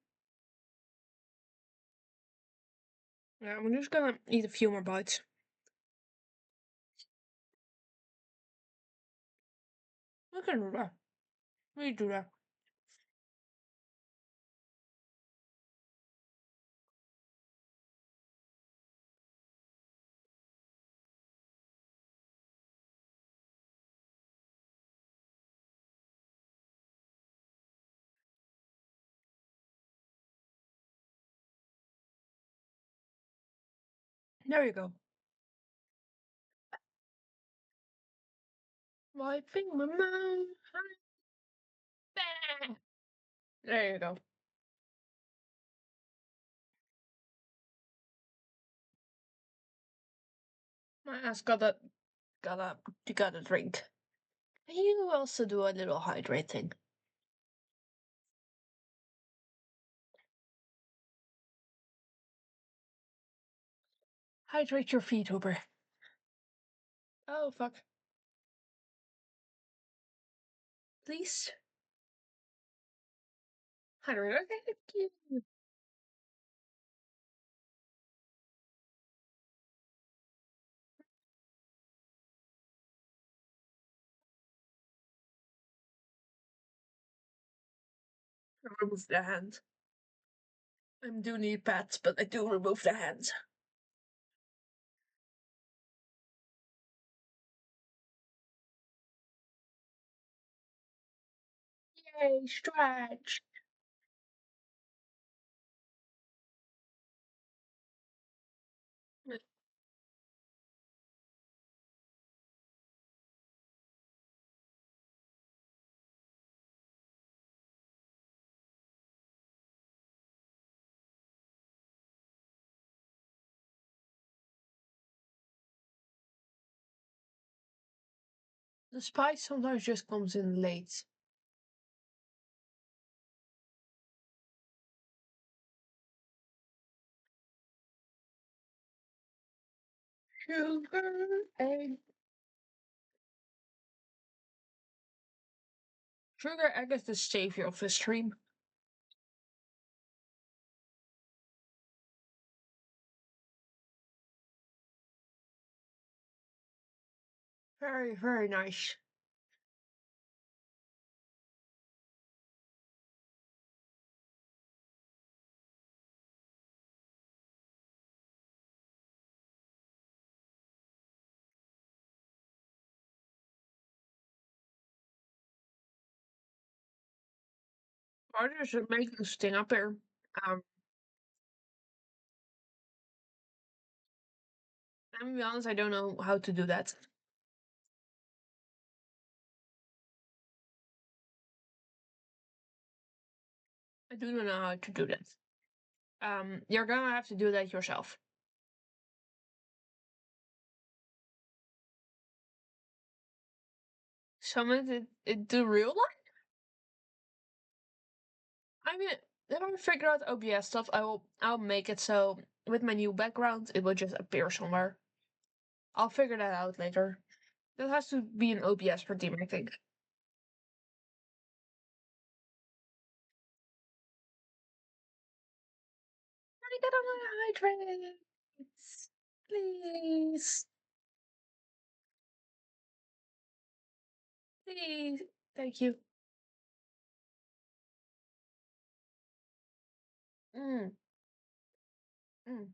Yeah, I'm just gonna eat a few more bites. I can do that. We do that. There you go. Wiping my mouth. There you go. My ass got a drink. You also do a little hydrating. Hydrate your feet, Hooper. Oh fuck. Please hydrate. Okay, thank you. Remove the hand. I do need pats, but I do remove the hands. Yay, stretch. The spice sometimes just comes in late. Sugar egg. Sugar egg is the savior of the stream. Very, very nice. Artists are making this thing up here. Um, I'm gonna be honest, I don't know how to do that. I do not know how to do that. You're gonna have to do that yourself. Summon it to real life? I mean, if I figure out OBS stuff, I'll make it so with my new background it will just appear somewhere. I'll figure that out later. That has to be an OBS redeem, I think. I gotta hydrate. Please. Please. Thank you. Mm, mm.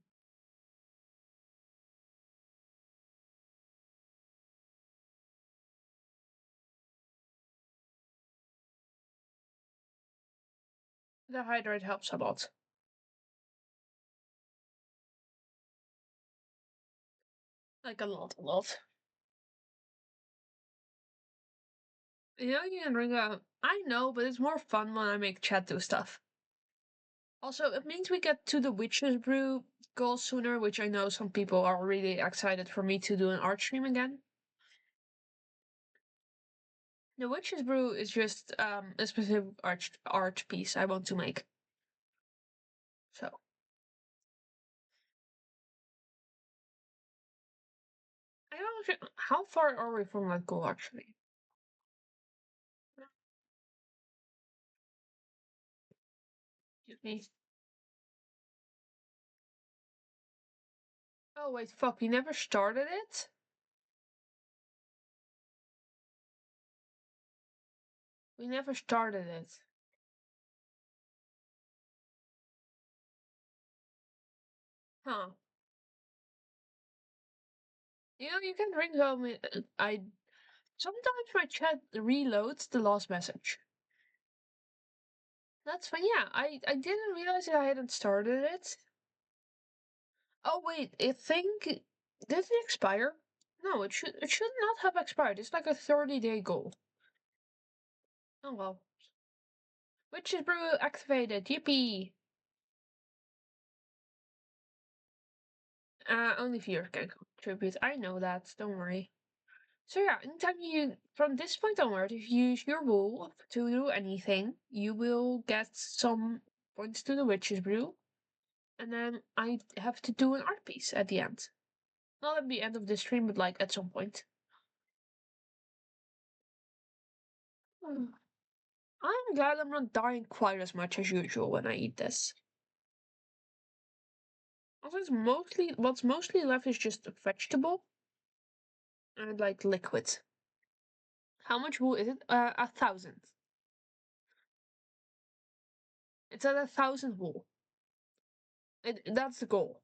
The hydrate helps a lot. Like a lot, a lot. You know, you can drink a. I know, but it's more fun when I make chat do stuff. Also, it means we get to the Witch's Brew goal sooner, which I know some people are really excited for me to do an art stream again. The Witch's Brew is just a specific art piece I want to make. So I don't know how far are we from that goal actually. Excuse me. Oh wait, fuck, we never started it? We never started it. Huh. You know, you can bring home. I sometimes my chat reloads the last message. That's fine. Yeah, I didn't realize that I hadn't started it. Oh wait, I think did it expire? No, it should not have expired. It's like a 30-day goal. Oh well. Witch's brew activated. Yippee! Only viewers can contribute. I know that. Don't worry. So yeah, anytime you from this point onward, if you use your wool to do anything, you will get some points to the witch's brew, and then I have to do an art piece at the end. Not at the end of the stream, but like at some point. Hmm. I'm glad I'm not dying quite as much as usual when I eat this. Also, what's mostly left is just a vegetable and like liquid. How much wool is it? 1,000. It's at 1,000 wool. That's the goal.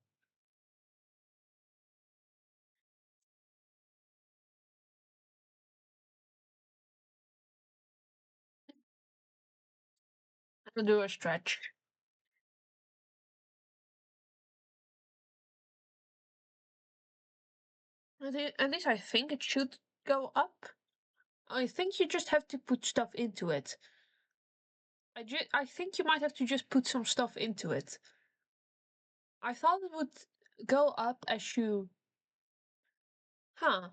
I'm gonna do a stretch. At least I think it should go up. I think you just have to put stuff into it. I think you might have to just put some stuff into it. I thought it would go up as you. Huh.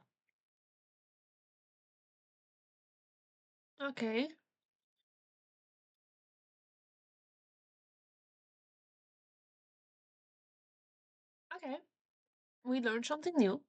Okay. Okay. We learned something new.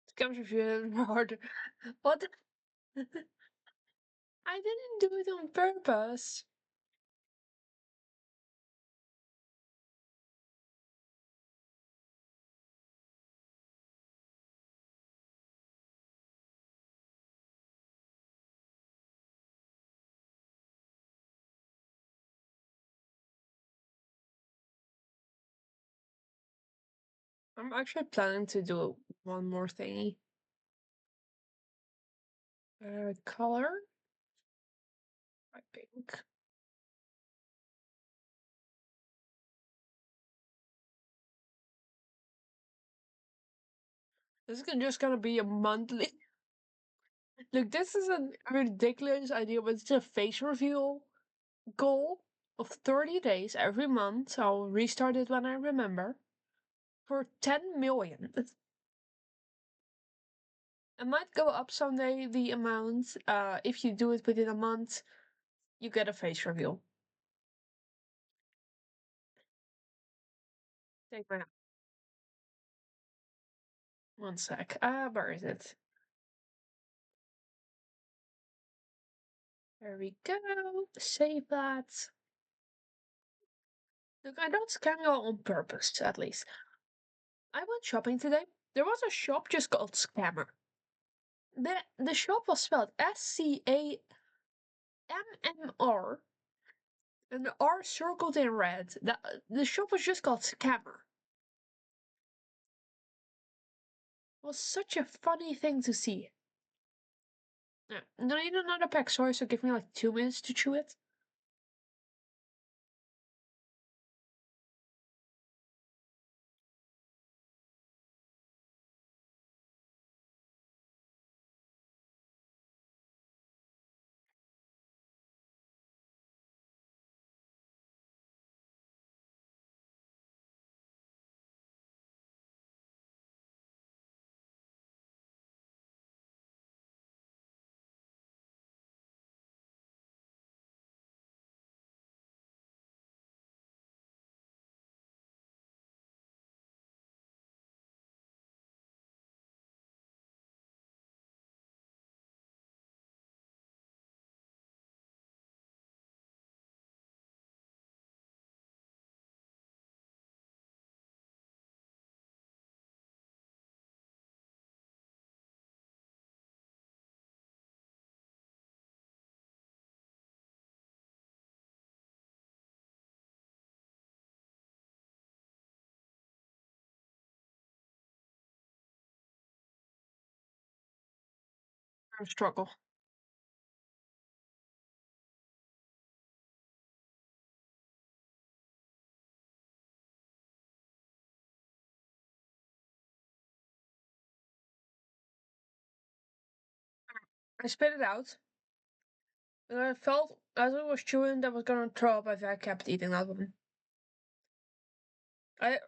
It comes with you harder. What? I didn't do it on purpose. I'm actually planning to do one more thingy. Color. I pink. This is just gonna be a monthly. Look, this is a ridiculous idea, but it's a face reveal goal of 30 days every month. I'll restart it when I remember. For 10 million. It might go up someday, the amount. If you do it within a month, you get a face reveal. Take my 1 sec. Where is it? There we go. Save that. Look, I don't scam you on purpose, at least. I went shopping today. There was a shop just called Scammer. The shop was spelled SCAMMR, and the R circled in red. The shop was just called Scammer. It was such a funny thing to see. Yeah. No, you need another pack, sorry, so give me like 2 minutes to chew it. A struggle. I spit it out, and I felt as I was chewing that I was gonna throw up if I kept eating that one. I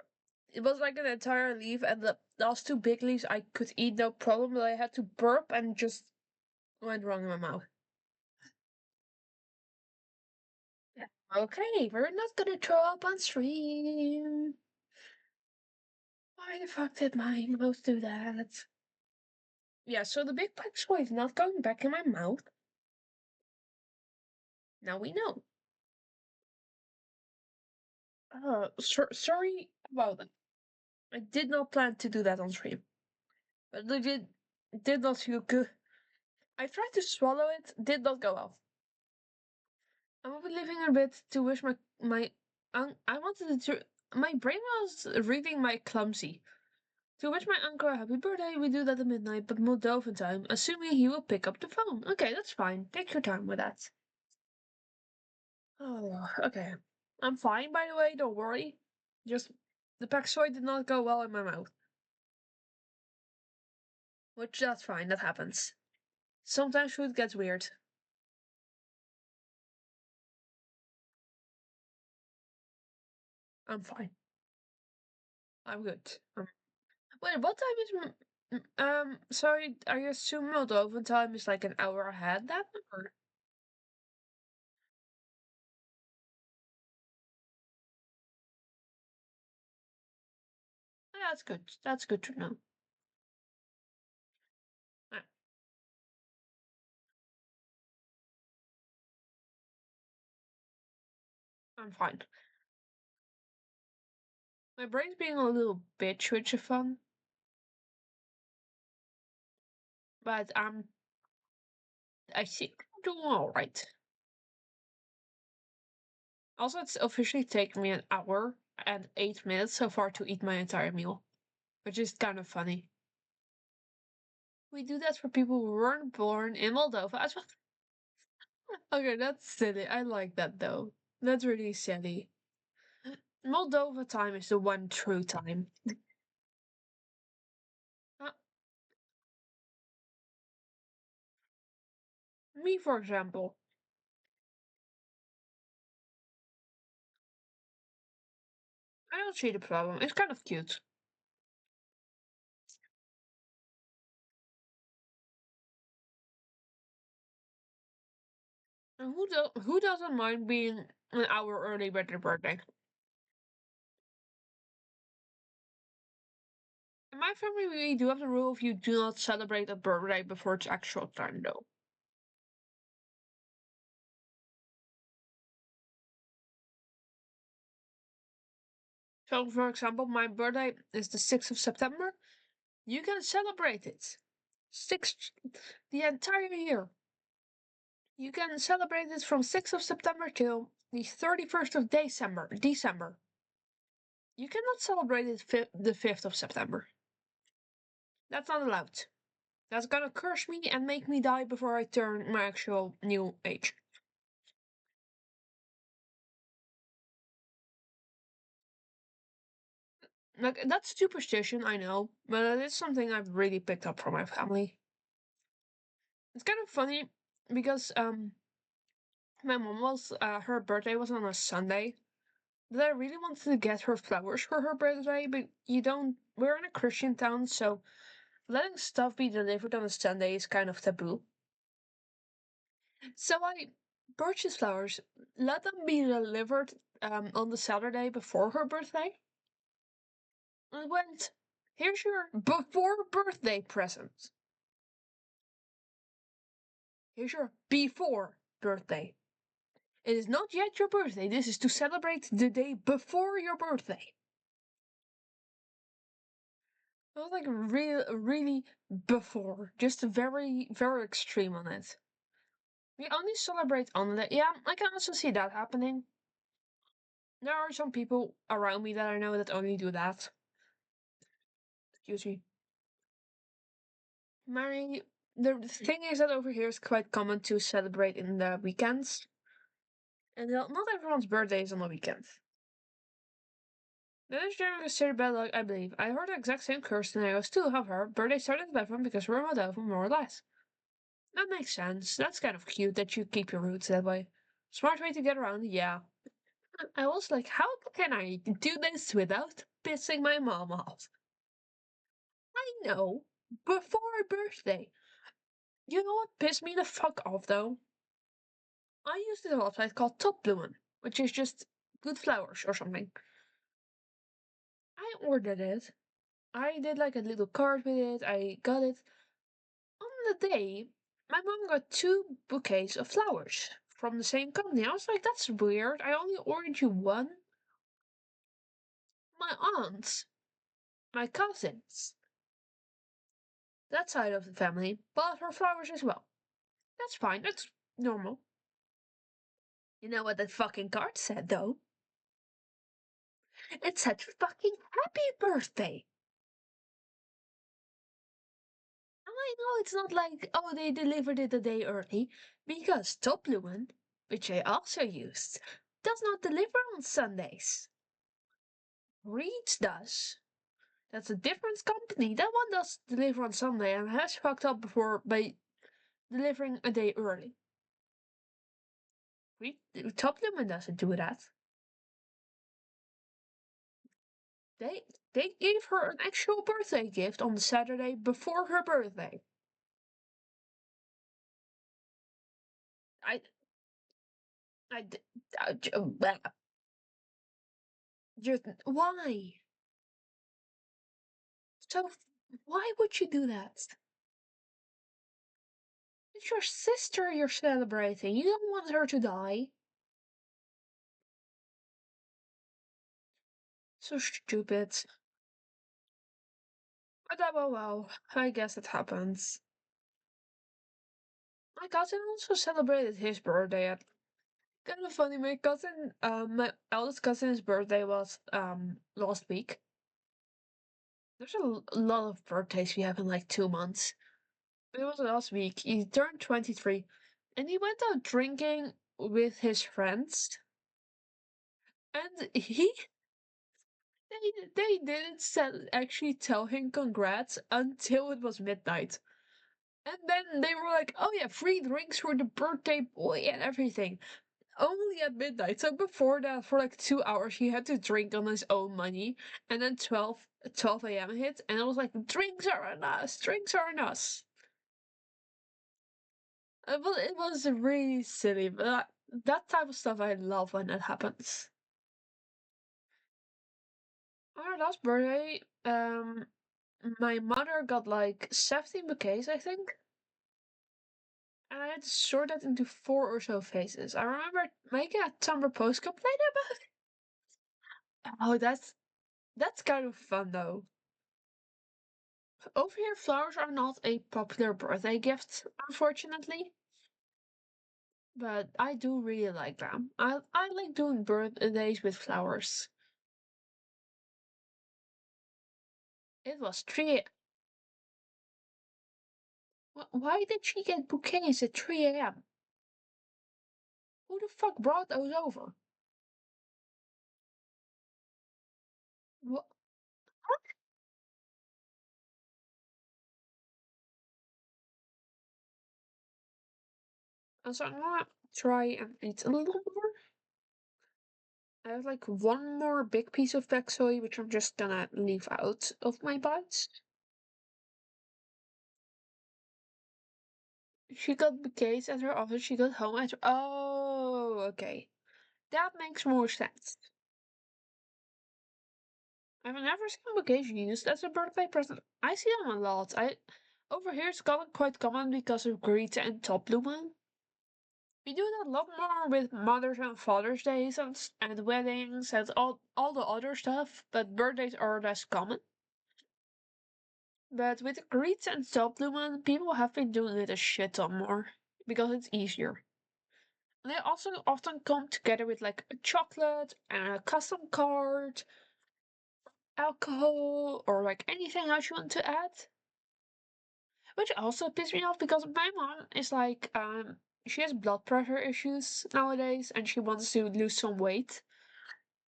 it was like an entire leaf, and the last two big leaves I could eat no problem, but I had to burp and just went wrong in my mouth. Yeah. Okay, we're not gonna throw up on stream. Why the fuck did my mouth do that? Yeah, so the big black soy is not going back in my mouth. Now we know. Sorry about that. I did not plan to do that on stream, but it did not feel good. I tried to swallow it, did not go well. I will be leaving a bit to wish I wanted to. My brain was reading my clumsy. To wish my uncle a happy birthday, we do that at midnight, but Moldovan time, assuming he will pick up the phone. Okay, that's fine. Take your time with that. Oh, okay. I'm fine, by the way, don't worry. Just, the pak soy did not go well in my mouth. Which, that's fine, that happens. Sometimes food gets weird. I'm fine. I'm good. Wait, what time is sorry, are you assuming Moldovan time is like an hour ahead then? Or oh, that's good. That's good to know. Uh, I'm fine. My brain's being a little bitch, which is fun, but I think I'm doing alright. Also, it's officially taken me an hour and 8 minutes so far to eat my entire meal, which is kind of funny. We do that for people who weren't born in Moldova as well. Okay, that's silly. I like that though. That's really silly. Moldova time is the one true time. Uh, Me, for example, I don't see the problem. It's kind of cute. And who doesn't mind being an hour early with their birthday? In my family, we do have the rule if you do not celebrate a birthday before its actual time, though. So, for example, my birthday is the 6th of September. You can celebrate it. 6th, the entire year. You can celebrate it from 6th of September till the 31st of December. You cannot celebrate it the 5th of September. That's not allowed. That's gonna curse me and make me die before I turn my actual new age. Like, that's superstition, I know, but it's something I've really picked up from my family. It's kind of funny because my mom was her birthday was on a Sunday, but I really wanted to get her flowers for her birthday, but you don't. We're in a Christian town, so letting stuff be delivered on a Sunday is kind of taboo. So I purchased flowers, let them be delivered on the Saturday before her birthday, and went, here's your before birthday present. Here's your before birthday. It is not yet your birthday. This is to celebrate the day before your birthday. I was like really before, just very, very extreme on it. We only celebrate on the, yeah, I can also see that happening. There are some people around me that I know that only do that. Excuse me. My The thing is that over here it's quite common to celebrate in the weekends, and not everyone's birthday is on the weekend. That is during the city bad luck, I believe. I heard the exact same curse scenarios too, however, birthday started at 11 because we're remote over more or less. That makes sense. That's kind of cute that you keep your roots that way. Smart way to get around, yeah. I was like, how can I do this without pissing my mom off? I know. Before her birthday. You know what pissed me the fuck off though? I used this website called Top Bloemen, which is just good flowers or something. I ordered it. I did like a little card with it. I got it. On the day, my mom got two bouquets of flowers from the same company. I was like, that's weird. I only ordered you one. My aunts, my cousins, that side of the family, bought her flowers as well. That's fine. That's normal. You know what that fucking card said, though? It said fucking happy birthday. And I know it's not like, oh, they delivered it a day early, because Toplumen, which I also used, does not deliver on Sundays. Reeds does. That's a different company. That one does deliver on Sunday and has fucked up before by delivering a day early. Toplumen doesn't do that. They they gave her an actual birthday gift on the Saturday before her birthday. I I just why? So why would you do that? It's your sister you're celebrating. You don't want her to die. So stupid. But well, I guess it happens. My cousin also celebrated his birthday at kind of funny. My eldest cousin's birthday was last week. There's a lot of birthdays we have in like 2 months. It was last week. He turned 23, and he went out drinking with his friends. And they didn't actually tell him congrats until it was midnight. And then they were like, oh yeah, free drinks for the birthday boy and everything. Only at midnight. So before that, for like 2 hours, he had to drink on his own money. And then 12 a.m. hit, and it was like, drinks are on us, drinks are on us. It was really silly, but that type of stuff I love when it happens. On our last birthday, my mother got like 17 bouquets, I think. And I had to sort that into 4 or so phases. I remember making a Tumblr post complaining about it. Oh, that's kind of fun though. Over here, flowers are not a popular birthday gift, unfortunately. But I do really like them. I like doing birthdays with flowers. It was 3. Why did she get bouquets at 3 a.m.? Who the fuck brought those over? What? So I'm gonna try and eat a little more. I have like one more big piece of pak soy, which I'm just gonna leave out of my bites. She got bouquets at her office. She got home at her. Oh, okay. That makes more sense. I've never seen bouquets used as a birthday present. I see them a lot. I over here it's gotten quite common because of Greta and Top Blooming. We do that a lot more with Mother's and Father's Days and weddings and all the other stuff, but birthdays are less common. But with Greets and Topbloemen, people have been doing it a shit ton more because it's easier. They also often come together with like a chocolate and a custom card, alcohol, or like anything else you want to add. Which also pissed me off because my mom is like, she has blood pressure issues nowadays and she wants to lose some weight.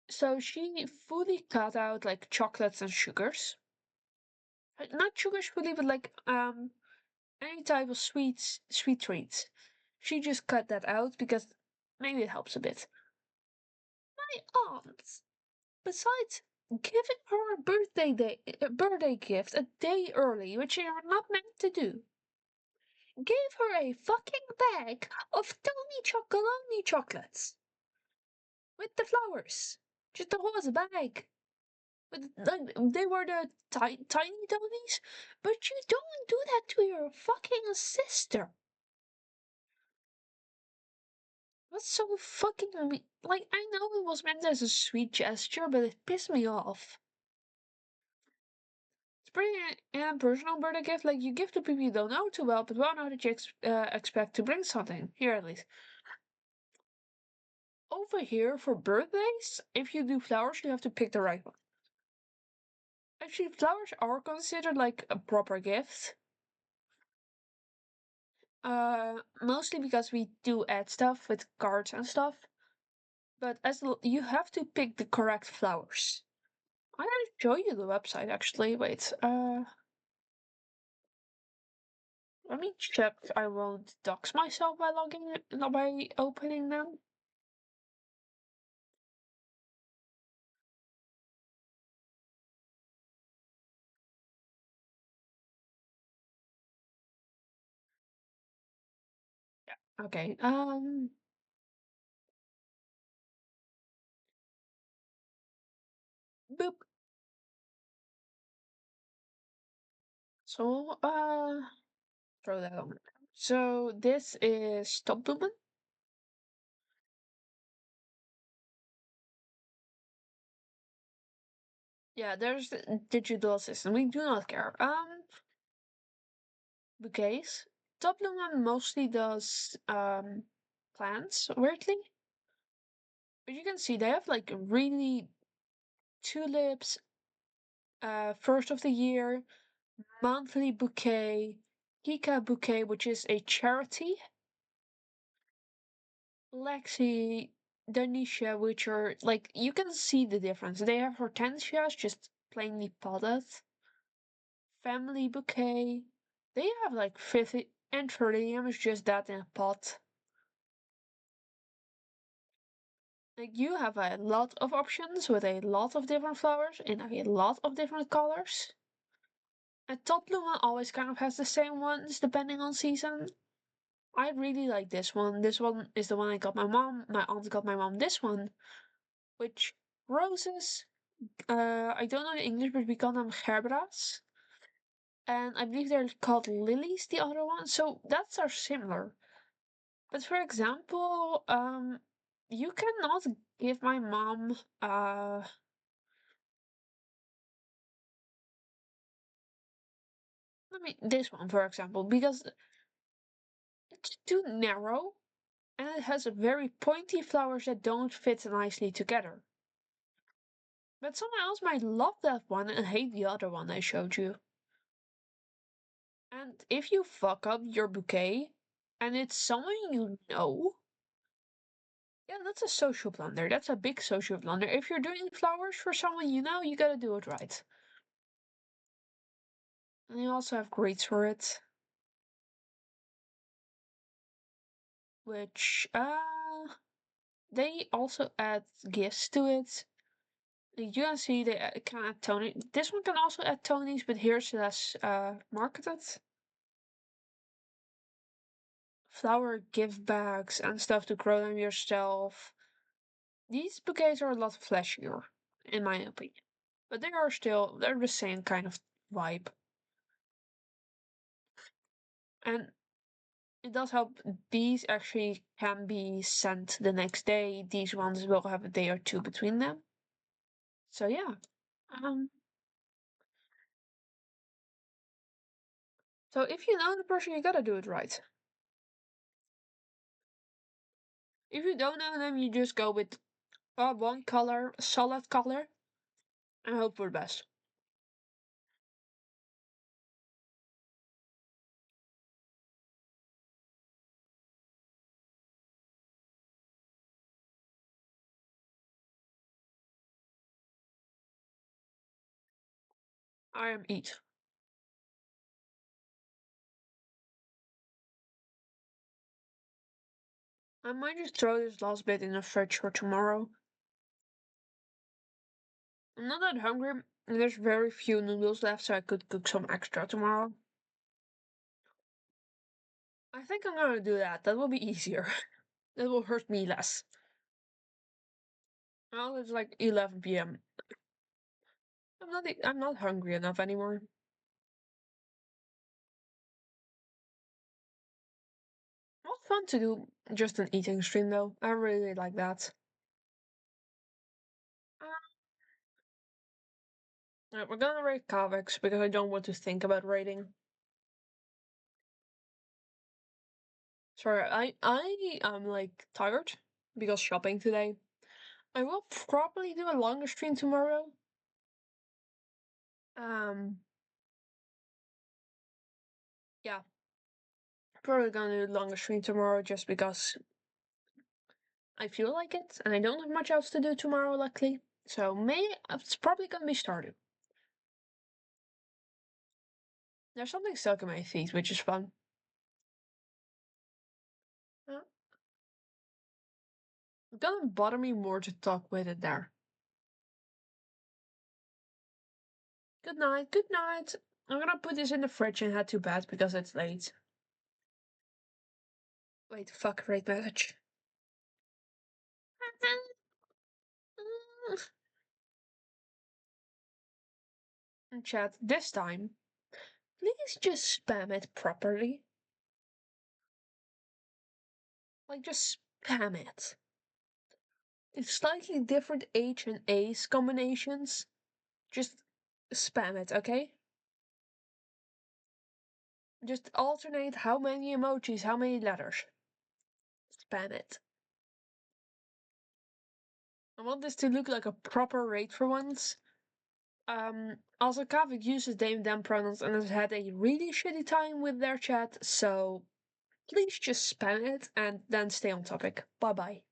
So she fully cut out like chocolates and sugars. Not sugars fully, but like any type of sweet treats. She just cut that out because maybe it helps a bit. My aunt, besides giving her a birthday gift a day early, which you're not meant to do, gave her a fucking bag of Tony Chocolonely chocolates with the flowers. Just the whole bag. With, like, they were the tiny Tonys, but you don't do that to your fucking sister. What's so fucking like? I know it was meant as a sweet gesture, but it pissed me off. It's pretty an personal birthday gift. Like you give to people you don't know too well, but well know that you expect to bring something. Here at least. Over here for birthdays, if you do flowers, you have to pick the right one. Actually, flowers are considered like a proper gift. Mostly because we do add stuff with cards and stuff. But you have to pick the correct flowers. I'm gonna show you the website actually. Wait, let me check. I won't dox myself by by opening them. Yeah. Okay. Boop. So, throw that on. So this is Top Blooming. Yeah, there's the digital assistant. We do not care. Bouquets. Top Blooming mostly does plants, weirdly. But you can see they have like really tulips, first of the year, monthly bouquet, Kika bouquet, which is a charity, Lexi, Danisha, which are like you can see the difference. They have hortensias just plainly potted, family bouquet. They have like 50 and is just that in a pot. Like you have a lot of options with a lot of different flowers in a lot of different colors. And Top Bloom always kind of has the same ones depending on season. I really like this one. This one is the one I got my mom. My aunt got my mom this one, which roses. I don't know the English, but we call them gerbera's, and I believe they're called lilies. The other one, so that's are similar. But for example, you cannot give my mom let me this one for example because it's too narrow and it has very pointy flowers that don't fit nicely together. But someone else might love that one and hate the other one I showed you. And if you fuck up your bouquet and it's someone you know, yeah, that's a social blunder. That's a big social blunder. If you're doing flowers for someone you know, you gotta do it right. And you also have greets for it, which they also add gifts to it. You can see they can add Tony. This one can also add Tonys, but here's less marketed. Flower gift bags and stuff to grow them yourself. These bouquets are a lot flashier, in my opinion. But they're the same kind of vibe. And it does help. These actually can be sent the next day. These ones will have a day or two between them. So yeah. Um, so if you know the person, you gotta do it right. If you don't know them, you just go with one color, a solid color, and hope for the best. I am eat. I might just throw this last bit in the fridge for tomorrow. I'm not that hungry, and there's very few noodles left, so I could cook some extra tomorrow. I think I'm gonna do that. That will be easier. That will hurt me less. Well, it's like 11 p.m. I'm not hungry enough anymore. Not fun to do just an eating stream though. I really like that. Uh, we're gonna rate comics because I don't want to think about rating. Sorry, I am like tired because shopping today. I will probably do a longer stream tomorrow. Um, yeah, probably gonna do a longer stream tomorrow just because I feel like it, and I don't have much else to do tomorrow, luckily. So maybe it's probably gonna be started. There's something stuck in my feet, which is fun. Uh, It's gonna bother me more to talk with it there. Good night, good night. I'm gonna put this in the fridge and head to bed because it's late. Wait, fuck, rate message. Chat, this time, please just spam it properly. Like, just spam it. It's slightly different H and A's combinations. Just spam it, okay? Just alternate how many emojis, how many letters. Spam it. I want this to look like a proper rate for once. Also, Kavik uses they and them pronouns and has had a really shitty time with their chat, so please just spam it and then stay on topic. Bye bye.